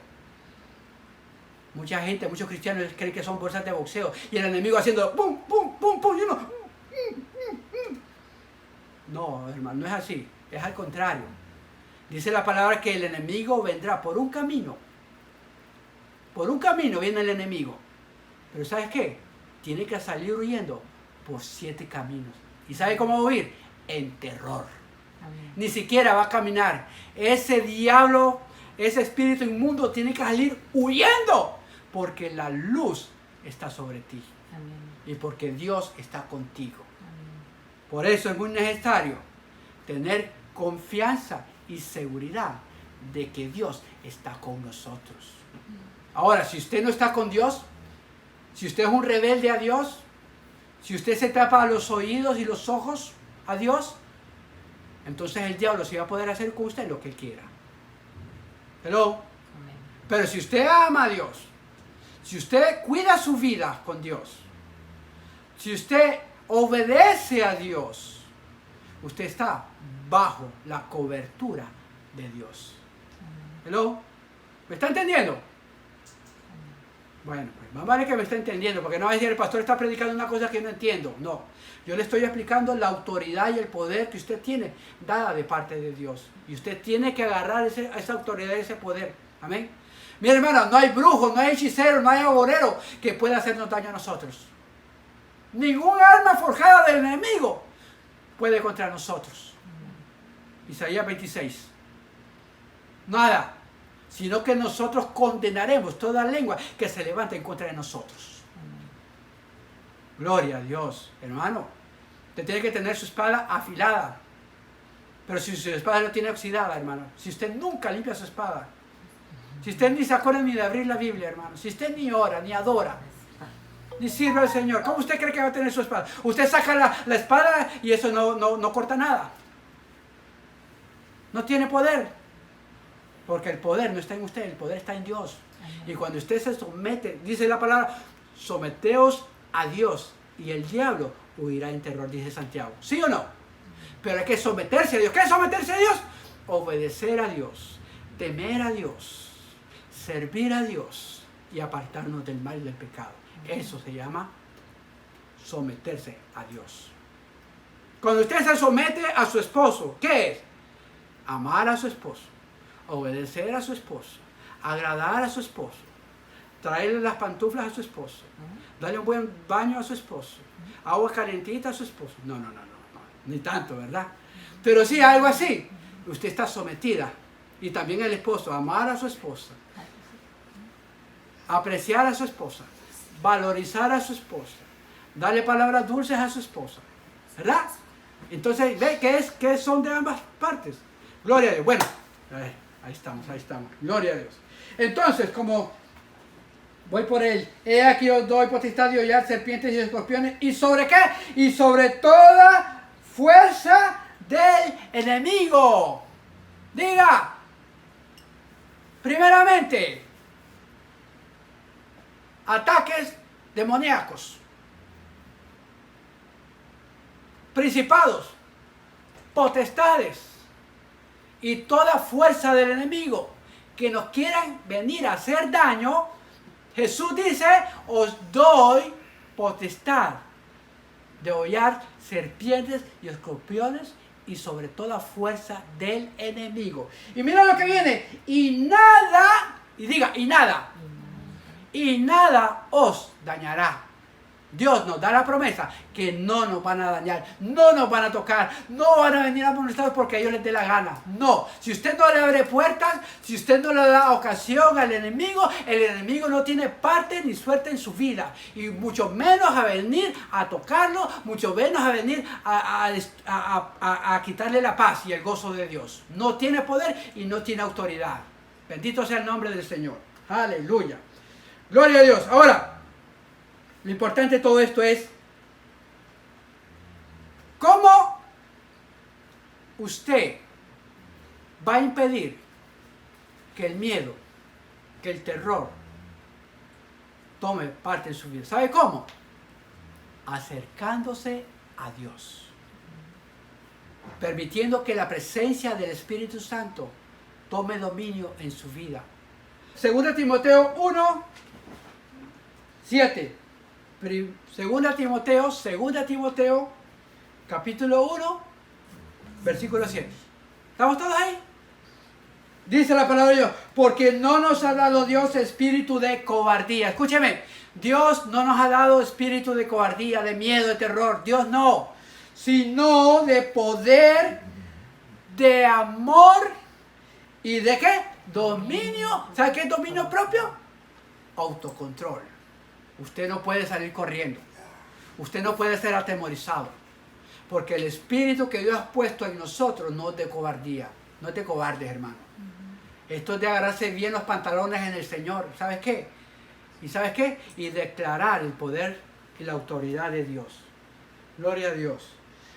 Mucha gente, muchos cristianos creen que son bolsas de boxeo y el enemigo haciendo pum, pum, pum, pum, y uno, no, hermano, no es así, es al contrario. Dice la palabra que el enemigo vendrá por un camino. Por un camino viene el enemigo. Pero ¿sabes qué? Tiene que salir huyendo por 7 caminos. ¿Y sabe cómo huir? En terror. Amén. Ni siquiera va a caminar. Ese diablo, ese espíritu inmundo tiene que salir huyendo, porque la luz está sobre ti. Amén. Y porque Dios está contigo. Amén. Por eso es muy necesario tener confianza y seguridad de que Dios está con nosotros. Ahora, si usted no está con Dios, si usted es un rebelde a Dios, si usted se tapa los oídos y los ojos a Dios, entonces el diablo sí va a poder hacer con usted lo que él quiera. Hello. Amén. Pero si usted ama a Dios, si usted cuida su vida con Dios, si usted obedece a Dios, usted está bajo la cobertura de Dios. Hello. ¿Me está entendiendo? Bueno, pues más vale que me esté entendiendo, porque no va a decir: el pastor está predicando una cosa que no entiendo. No, yo le estoy explicando la autoridad y el poder que usted tiene dada de parte de Dios. Y usted tiene que agarrar esa autoridad y ese poder. Amén. Mi hermano, no hay brujo, no hay hechicero, no hay agorero que pueda hacernos daño a nosotros. Ningún arma forjada del enemigo puede contra nosotros. Isaías 26. Nada. Sino que nosotros condenaremos toda lengua que se levante en contra de nosotros. Amén. Gloria a Dios, hermano. Usted tiene que tener su espada afilada. Pero si su espada no tiene oxidada, hermano, si usted nunca limpia su espada, si usted ni se acuerda ni de abrir la Biblia, hermano, si usted ni ora, ni adora, ni sirve al Señor. ¿Cómo usted cree que va a tener su espada? Usted saca la espada y eso no corta nada. No tiene poder. Porque el poder no está en usted, el poder está en Dios. Y cuando usted se somete, dice la palabra, someteos a Dios y el diablo huirá en terror, dice Santiago. ¿Sí o no? Pero hay que someterse a Dios. ¿Qué es someterse a Dios? Obedecer a Dios, temer a Dios, servir a Dios y apartarnos del mal y del pecado. Eso se llama someterse a Dios. Cuando usted se somete a su esposo, ¿qué es? Amar a su esposo, obedecer a su esposo, agradar a su esposo, traerle las pantuflas a su esposo, darle un buen baño a su esposo, agua calentita a su esposo. No, ni tanto, ¿verdad? Pero sí, algo así. Usted está sometida. Y también el esposo, amar a su esposa, apreciar a su esposa, valorizar a su esposa, darle palabras dulces a su esposa, ¿verdad? Entonces, ve que son de ambas partes. Gloria a Dios. Bueno, ahí estamos. Gloria a Dios. Entonces, como voy por él, he aquí os doy potestad de hollar serpientes y escorpiones. ¿Y sobre qué? Y sobre toda fuerza del enemigo. Diga, primeramente, ataques demoníacos, principados, potestades y toda fuerza del enemigo que nos quieran venir a hacer daño. Jesús dice, os doy potestad de hollar serpientes y escorpiones y sobre toda fuerza del enemigo. Y mira lo que viene. Y nada, y diga, y nada os dañará. Dios nos da la promesa que no nos van a dañar, no nos van a tocar, no van a venir a molestar porque a ellos les dé la gana. No, si usted no le abre puertas, si usted no le da ocasión al enemigo, el enemigo no tiene parte ni suerte en su vida. Y mucho menos a venir a tocarlo, mucho menos a venir a quitarle la paz y el gozo de Dios. No tiene poder y no tiene autoridad. Bendito sea el nombre del Señor. Aleluya. Gloria a Dios. Ahora, lo importante de todo esto es cómo usted va a impedir que el miedo, que el terror tome parte en su vida. ¿Sabe cómo? Acercándose a Dios. Permitiendo que la presencia del Espíritu Santo tome dominio en su vida. 2 Timoteo 1, 7. 2 Timoteo, capítulo 1, versículo 7. ¿Estamos todos ahí? Dice la palabra de Dios, porque no nos ha dado Dios espíritu de cobardía. Escúcheme, Dios no nos ha dado espíritu de cobardía, de miedo, de terror. Dios no, sino de poder, de amor y de ¿qué? Dominio. ¿Sabe qué es dominio propio? Autocontrol. Usted no puede salir corriendo. Usted no puede ser atemorizado. Porque el espíritu que Dios ha puesto en nosotros no es de cobardía. No es de cobardes, hermano. Esto es de agarrarse bien los pantalones en el Señor. ¿Sabes qué? ¿Y sabes qué? Y declarar el poder y la autoridad de Dios. Gloria a Dios.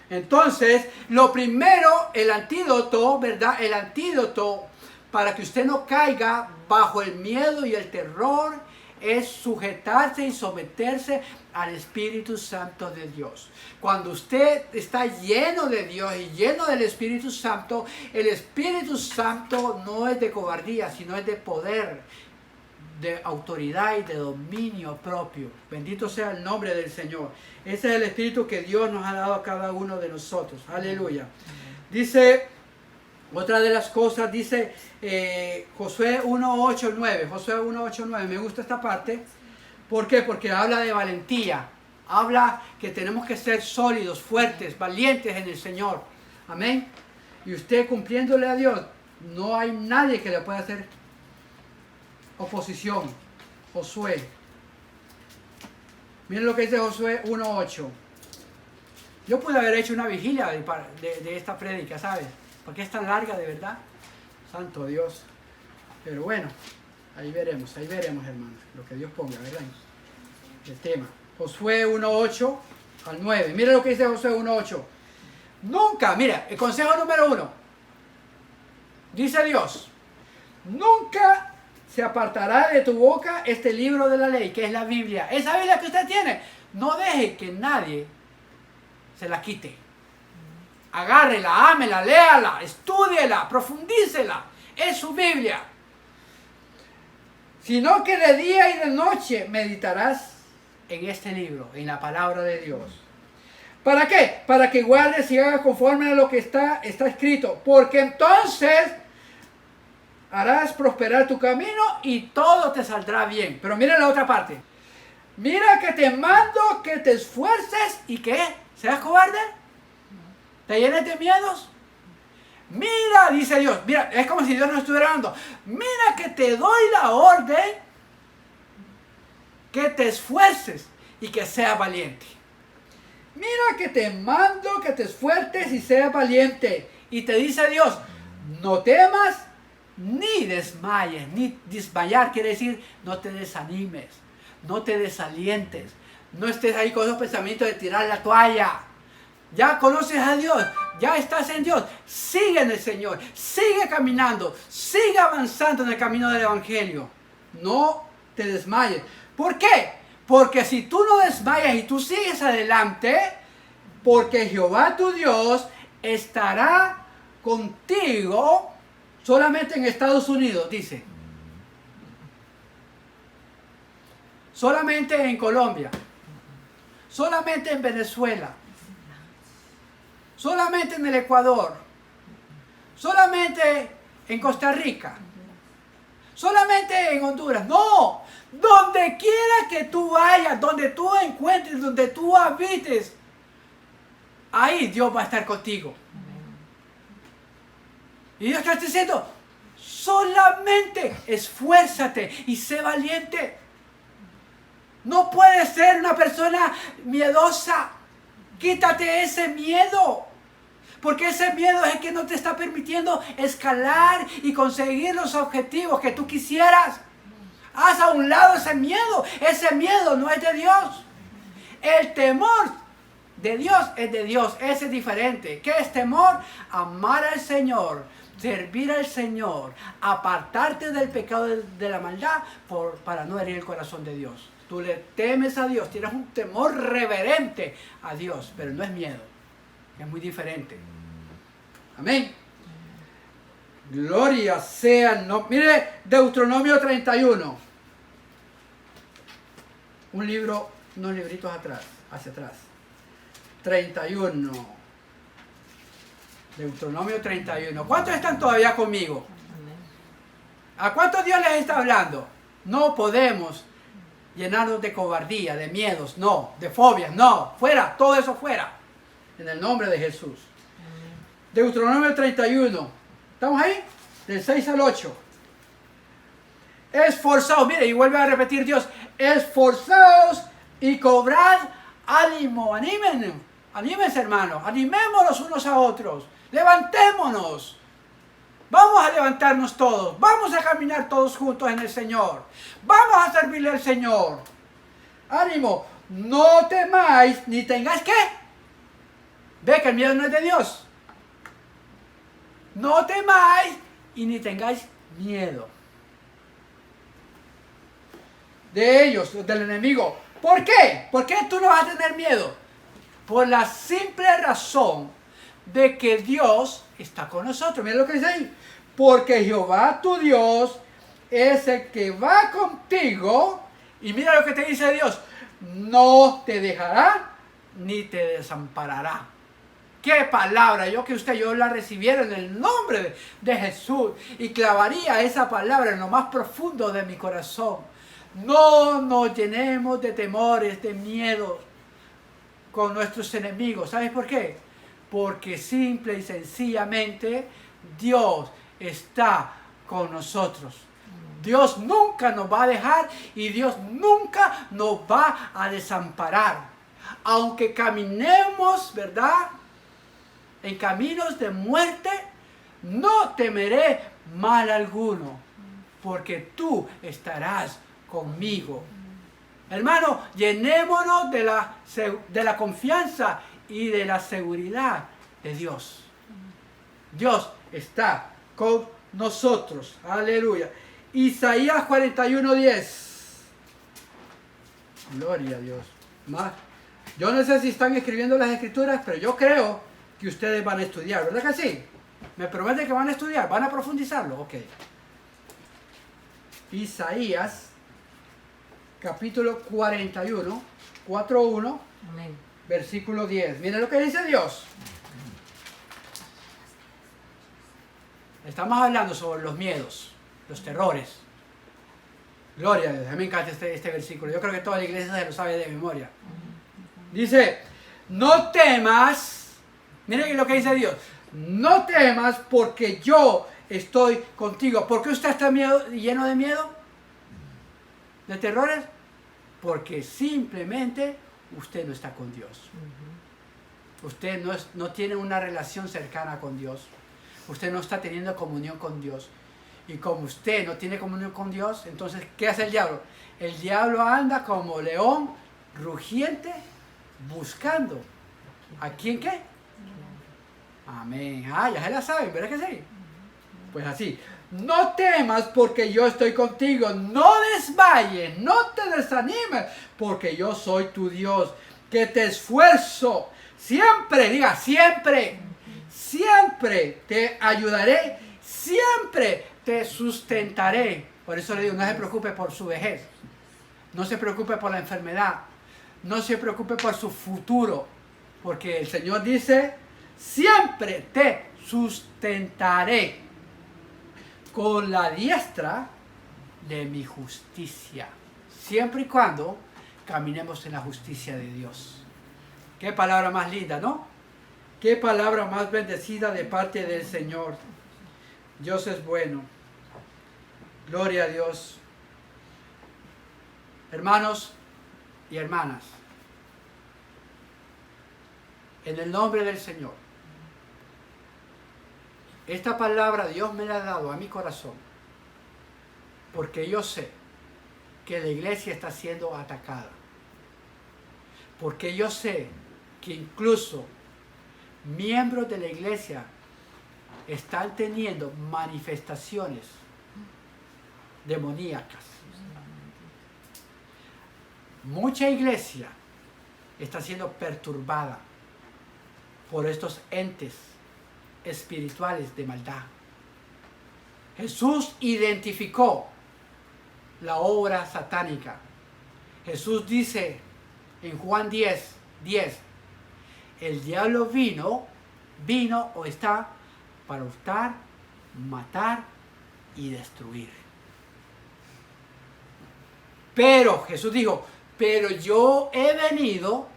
Entonces, lo primero, el antídoto, ¿verdad? El antídoto para que usted no caiga bajo el miedo y el terror es sujetarse y someterse al Espíritu Santo de Dios. Cuando usted está lleno de Dios y lleno del Espíritu Santo, el Espíritu Santo no es de cobardía, sino es de poder, de autoridad y de dominio propio. Bendito sea el nombre del Señor. Ese es el Espíritu que Dios nos ha dado a cada uno de nosotros. Aleluya. Dice, otra de las cosas, dice Josué 1:8-9. Josué 1:8-9. Me gusta esta parte. ¿Por qué? Porque habla de valentía. Habla que tenemos que ser sólidos, fuertes, valientes en el Señor. Amén. Y usted cumpliéndole a Dios, no hay nadie que le pueda hacer oposición. Josué. Miren lo que dice Josué 1:8. Yo pude haber hecho una vigilia de esta prédica, ¿sabes? Porque es tan larga, de verdad. Santo Dios. Pero bueno, ahí veremos, hermanos, lo que Dios ponga, ¿verdad? El tema. Josué 1:8 al 9. Mira lo que dice Josué 1:8. Nunca, mira, el consejo número 1. Dice Dios, nunca se apartará de tu boca este libro de la ley, que es la Biblia. Esa Biblia que usted tiene, no deje que nadie se la quite. Agárrela, ámela, léala, estúdiela, profundícela. Es su Biblia. Sino que de día y de noche meditarás en este libro, en la palabra de Dios. ¿Para qué? Para que guardes y hagas conforme a lo que está escrito. Porque entonces harás prosperar tu camino y todo te saldrá bien. Pero mira la otra parte. Mira que te mando que te esfuerces y que seas cobarde. ¿Te llenes de miedos? Mira, dice Dios. Mira, es como si Dios nos estuviera dando. Mira que te doy la orden que te esfuerces y que seas valiente. Mira que te mando que te esfuerces y seas valiente. Y te dice Dios, no temas ni desmayes. Ni desmayar quiere decir no te desanimes, no te desalientes, no estés ahí con esos pensamientos de tirar la toalla. Ya conoces a Dios, ya estás en Dios, sigue en el Señor, sigue caminando, sigue avanzando en el camino del Evangelio. No te desmayes. ¿Por qué? Porque si tú no desmayas y tú sigues adelante, porque Jehová tu Dios estará contigo solamente en Estados Unidos, dice. Solamente en Colombia. Solamente en Venezuela. Solamente en el Ecuador. Solamente en Costa Rica. Solamente en Honduras. No. Donde quiera que tú vayas, donde tú encuentres, donde tú habites, ahí Dios va a estar contigo. Y Dios está diciendo, solamente esfuérzate y sé valiente. No puedes ser una persona miedosa. Quítate ese miedo. Porque ese miedo es el que no te está permitiendo escalar y conseguir los objetivos que tú quisieras. Haz a un lado ese miedo. Ese miedo no es de Dios. El temor de Dios es de Dios. Ese es diferente. ¿Qué es temor? Amar al Señor, servir al Señor, apartarte del pecado de la maldad para no herir el corazón de Dios. Tú le temes a Dios, tienes un temor reverente a Dios, pero no es miedo. Es muy diferente. Amén. Gloria sea. No, mire, Deuteronomio 31. Un libro, unos libritos atrás, hacia atrás. 31. Deuteronomio 31. ¿Cuántos están todavía conmigo? ¿A cuántos Dios les está hablando? No podemos llenarnos de cobardía, de miedos, no, de fobias, no, fuera, todo eso fuera. En el nombre de Jesús. Deuteronomio 31. ¿Estamos ahí? Del 6 al 8. Esforzaos, mire, y vuelve a repetir Dios, esforzaos y cobrad ánimo, anímense hermanos, animémonos unos a otros, levantémonos, vamos a levantarnos todos, vamos a caminar todos juntos en el Señor, vamos a servirle al Señor, ánimo, no temáis ni tengáis ¿qué? Ve que el miedo no es de Dios, no temáis y ni tengáis miedo de ellos, del enemigo. ¿Por qué? ¿Por qué tú no vas a tener miedo? Por la simple razón de que Dios está con nosotros. Mira lo que dice ahí. Porque Jehová tu Dios es el que va contigo. Y mira lo que te dice Dios. No te dejará ni te desamparará. ¡Qué palabra! Yo la recibiera en el nombre de Jesús. Y clavaría esa palabra en lo más profundo de mi corazón. No nos llenemos de temores, de miedo con nuestros enemigos. ¿Sabes por qué? Porque simple y sencillamente Dios está con nosotros. Dios nunca nos va a dejar y Dios nunca nos va a desamparar. Aunque caminemos, ¿verdad?, en caminos de muerte, no temeré mal alguno, porque tú estarás conmigo. Hermano, llenémonos de la confianza y de la seguridad de Dios. Dios está con nosotros. Aleluya. Isaías 41:10. Gloria a Dios. Más. Yo no sé si están escribiendo las escrituras, pero yo creo que ustedes van a estudiar, ¿verdad que sí? ¿Me prometen que van a estudiar? ¿Van a profundizarlo? Ok. Isaías, capítulo 41, 4:1, Amén. versículo 10. Miren lo que dice Dios. Estamos hablando sobre los miedos, los terrores. Gloria a Dios. A mí me encanta este versículo. Yo creo que toda la iglesia se lo sabe de memoria. Dice, no temas. Miren lo que dice Dios. No temas porque yo estoy contigo. ¿Por qué usted está lleno de miedo? ¿De terrores? Porque simplemente usted no está con Dios. Usted no tiene una relación cercana con Dios. Usted no está teniendo comunión con Dios. Y como usted no tiene comunión con Dios, entonces, ¿qué hace el diablo? El diablo anda como león rugiente buscando. ¿A quién qué? Amén. Ah, ya se la saben, ¿verdad que sí? Pues así. No temas porque yo estoy contigo. No desmayes, no te desanimes, porque yo soy tu Dios, que te esfuerzo. Siempre, diga, siempre, siempre te ayudaré, siempre te sustentaré. Por eso le digo, no se preocupe por su vejez. No se preocupe por la enfermedad. No se preocupe por su futuro. Porque el Señor dice, siempre te sustentaré con la diestra de mi justicia. Siempre y cuando caminemos en la justicia de Dios. Qué palabra más linda, ¿no? Qué palabra más bendecida de parte del Señor. Dios es bueno. Gloria a Dios. Hermanos y hermanas, en el nombre del Señor, esta palabra Dios me la ha dado a mi corazón, porque yo sé que la iglesia está siendo atacada, porque yo sé que incluso miembros de la iglesia están teniendo manifestaciones demoníacas. Mucha iglesia está siendo perturbada por estos entes espirituales de maldad. Jesús identificó la obra satánica. Jesús dice en Juan 10:10, el diablo vino o está para hurtar, matar y destruir. Pero Jesús dijo, pero yo he venido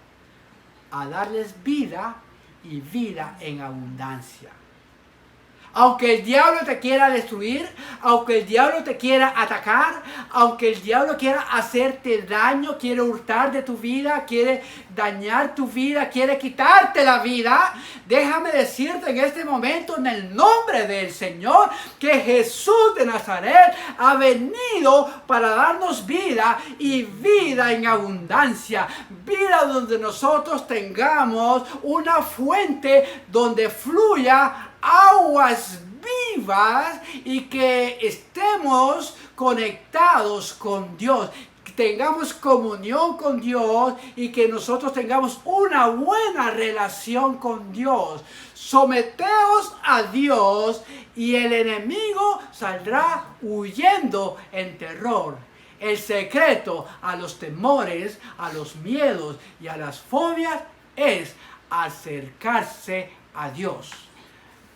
a darles vida y vida en abundancia. Aunque el diablo te quiera destruir, aunque el diablo te quiera atacar, aunque el diablo quiera hacerte daño, quiere hurtar de tu vida, quiere dañar tu vida, quiere quitarte la vida, déjame decirte en este momento, en el nombre del Señor, que Jesús de Nazaret ha venido para darnos vida y vida en abundancia. Vida donde nosotros tengamos una fuente donde fluya aguas vivas y que estemos conectados con Dios, que tengamos comunión con Dios y que nosotros tengamos una buena relación con Dios. Someteos a Dios y el enemigo saldrá huyendo en terror. El secreto a los temores, a los miedos y a las fobias es acercarse a Dios.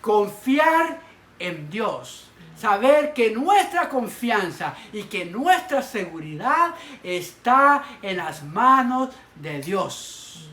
Confiar en Dios, saber que nuestra confianza y que nuestra seguridad está en las manos de Dios.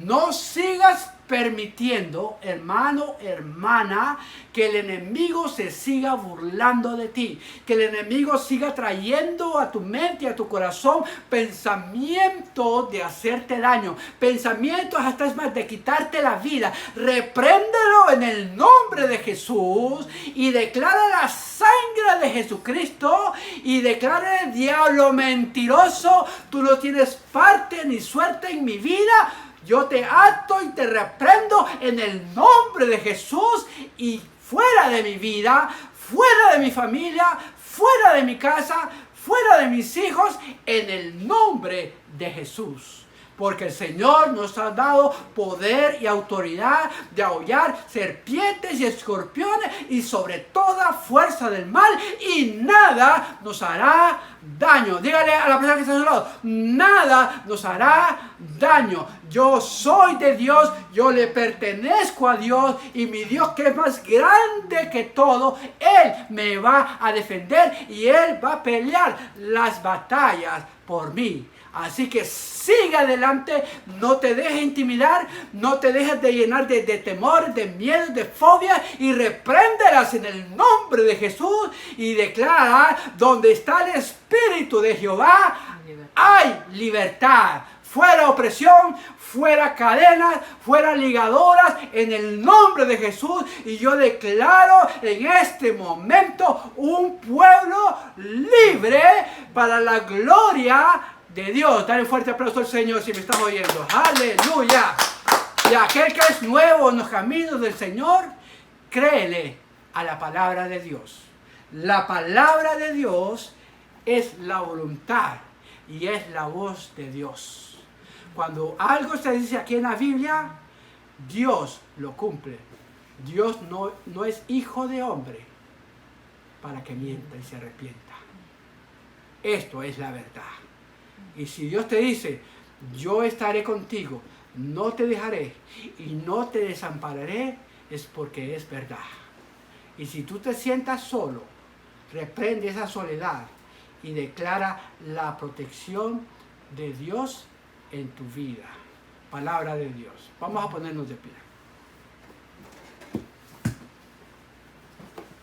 No sigas permitiendo, hermano, hermana, que el enemigo se siga burlando de ti, que el enemigo siga trayendo a tu mente y a tu corazón pensamientos de hacerte daño, pensamientos hasta es más de quitarte la vida. Repréndelo en el nombre de Jesús y declara la sangre de Jesucristo y declara el diablo mentiroso, tú no tienes parte ni suerte en mi vida. Yo te ato y te reprendo en el nombre de Jesús y fuera de mi vida, fuera de mi familia, fuera de mi casa, fuera de mis hijos, en el nombre de Jesús. Porque el Señor nos ha dado poder y autoridad de aullar serpientes y escorpiones y sobre toda fuerza del mal y nada nos hará daño. Dígale a la persona que está a su lado, nada nos hará daño. Yo soy de Dios, yo le pertenezco a Dios y mi Dios, que es más grande que todo, Él me va a defender y Él va a pelear las batallas por mí. Así que sigue adelante, no te dejes intimidar, no te dejes de llenar de temor, de miedo, de fobia y repréndelas en el nombre de Jesús y declara, donde está el Espíritu de Jehová, hay libertad. Fuera opresión, fuera cadenas, fuera ligadoras, en el nombre de Jesús. Y yo declaro en este momento un pueblo libre para la gloria de Dios. Dale un fuerte aplauso al Señor si me estás oyendo. Aleluya. Y aquel que es nuevo en los caminos del Señor, créele a la palabra de Dios. La palabra de Dios es la voluntad y es la voz de Dios. Cuando algo se dice aquí en la Biblia, Dios lo cumple. Dios no es hijo de hombre para que mienta y se arrepienta. Esto es la verdad. Y si Dios te dice, yo estaré contigo, no te dejaré y no te desampararé, es porque es verdad. Y si tú te sientas solo, reprende esa soledad y declara la protección de Dios en tu vida. Palabra de Dios. Vamos a ponernos de pie.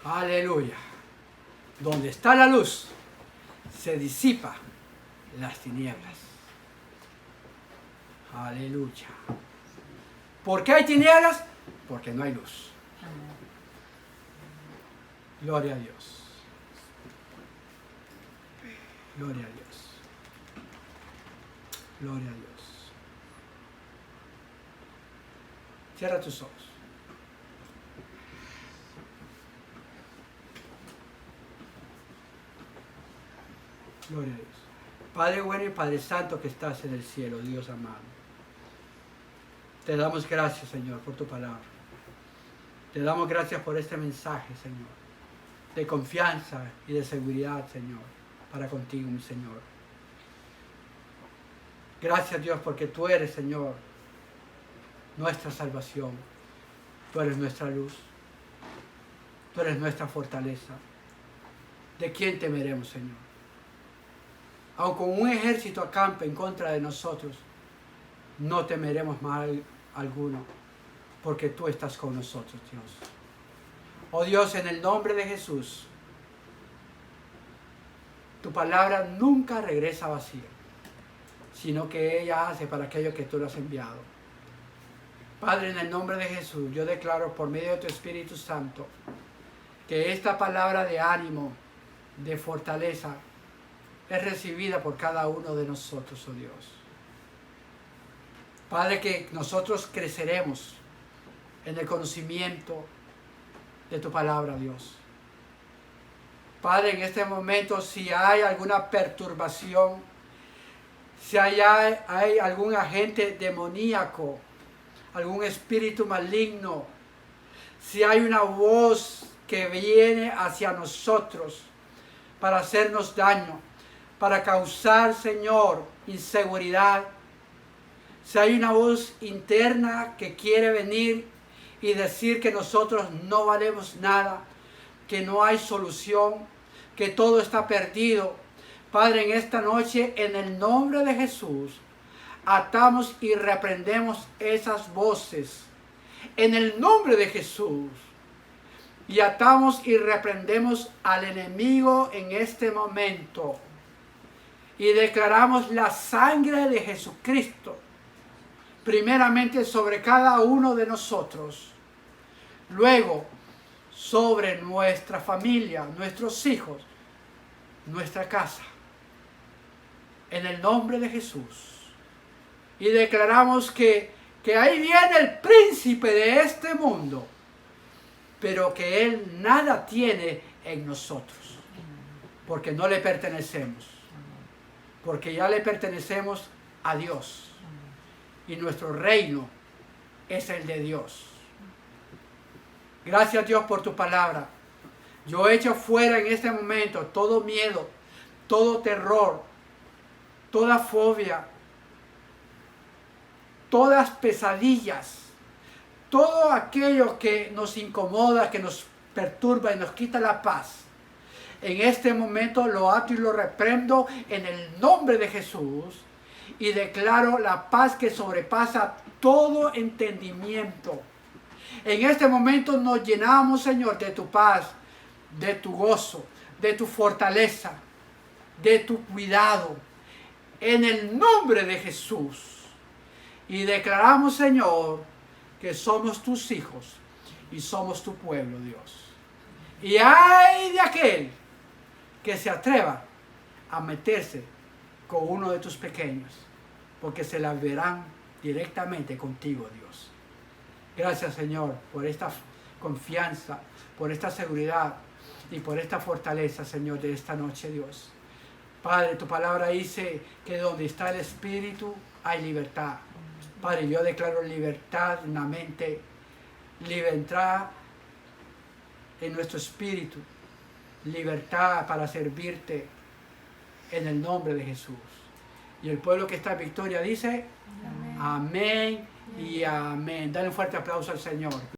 Aleluya. Donde está la luz, se disipa las tinieblas. Aleluya. ¿Por qué hay tinieblas? Porque no hay luz. Gloria a Dios. Gloria a Dios. Gloria a Dios. Cierra tus ojos. Gloria a Dios. Padre bueno y Padre santo que estás en el cielo, Dios amado. Te damos gracias, Señor, por tu palabra. Te damos gracias por este mensaje, Señor, de confianza y de seguridad, Señor, para contigo, mi Señor. Gracias, Dios, porque tú eres, Señor, nuestra salvación. Tú eres nuestra luz. Tú eres nuestra fortaleza. ¿De quién temeremos, Señor? Aunque un ejército acampe en contra de nosotros, no temeremos mal alguno, porque tú estás con nosotros, Dios. Oh Dios, en el nombre de Jesús, tu palabra nunca regresa vacía, sino que ella hace para aquello que tú lo has enviado. Padre, en el nombre de Jesús, yo declaro por medio de tu Espíritu Santo que esta palabra de ánimo, de fortaleza, es recibida por cada uno de nosotros, oh Dios. Padre, que nosotros creceremos en el conocimiento de tu palabra, Dios. Padre, en este momento, si hay alguna perturbación, si hay algún agente demoníaco, algún espíritu maligno, si hay una voz que viene hacia nosotros para hacernos daño, para causar, Señor, inseguridad, si hay una voz interna que quiere venir y decir que nosotros no valemos nada, que no hay solución, que todo está perdido, Padre, en esta noche, en el nombre de Jesús, atamos y reprendemos esas voces en el nombre de Jesús. Y atamos y reprendemos al enemigo en este momento. Y declaramos la sangre de Jesucristo, primeramente sobre cada uno de nosotros. Luego, sobre nuestra familia, nuestros hijos, nuestra casa. En el nombre de Jesús. Y declaramos que ahí viene el príncipe de este mundo, pero que él nada tiene en nosotros, porque no le pertenecemos, porque ya le pertenecemos a Dios, y nuestro reino es el de Dios. Gracias, Dios, por tu palabra. Yo echo fuera en este momento todo miedo, todo terror, toda fobia, todas pesadillas, todo aquello que nos incomoda, que nos perturba y nos quita la paz. En este momento lo ato y lo reprendo en el nombre de Jesús y declaro la paz que sobrepasa todo entendimiento. En este momento nos llenamos, Señor, de tu paz, de tu gozo, de tu fortaleza, de tu cuidado, en el nombre de Jesús. Y declaramos, Señor, que somos tus hijos y somos tu pueblo, Dios. Y ay de aquel que se atreva a meterse con uno de tus pequeños, porque se la verán directamente contigo, Dios. Gracias, Señor, por esta confianza, por esta seguridad y por esta fortaleza, Señor, de esta noche, Dios. Padre, tu palabra dice que donde está el Espíritu hay libertad. Padre, yo declaro libertad en la mente, libertad en nuestro espíritu, libertad para servirte en el nombre de Jesús. Y el pueblo que está en victoria dice, amén y amén. Dale un fuerte aplauso al Señor.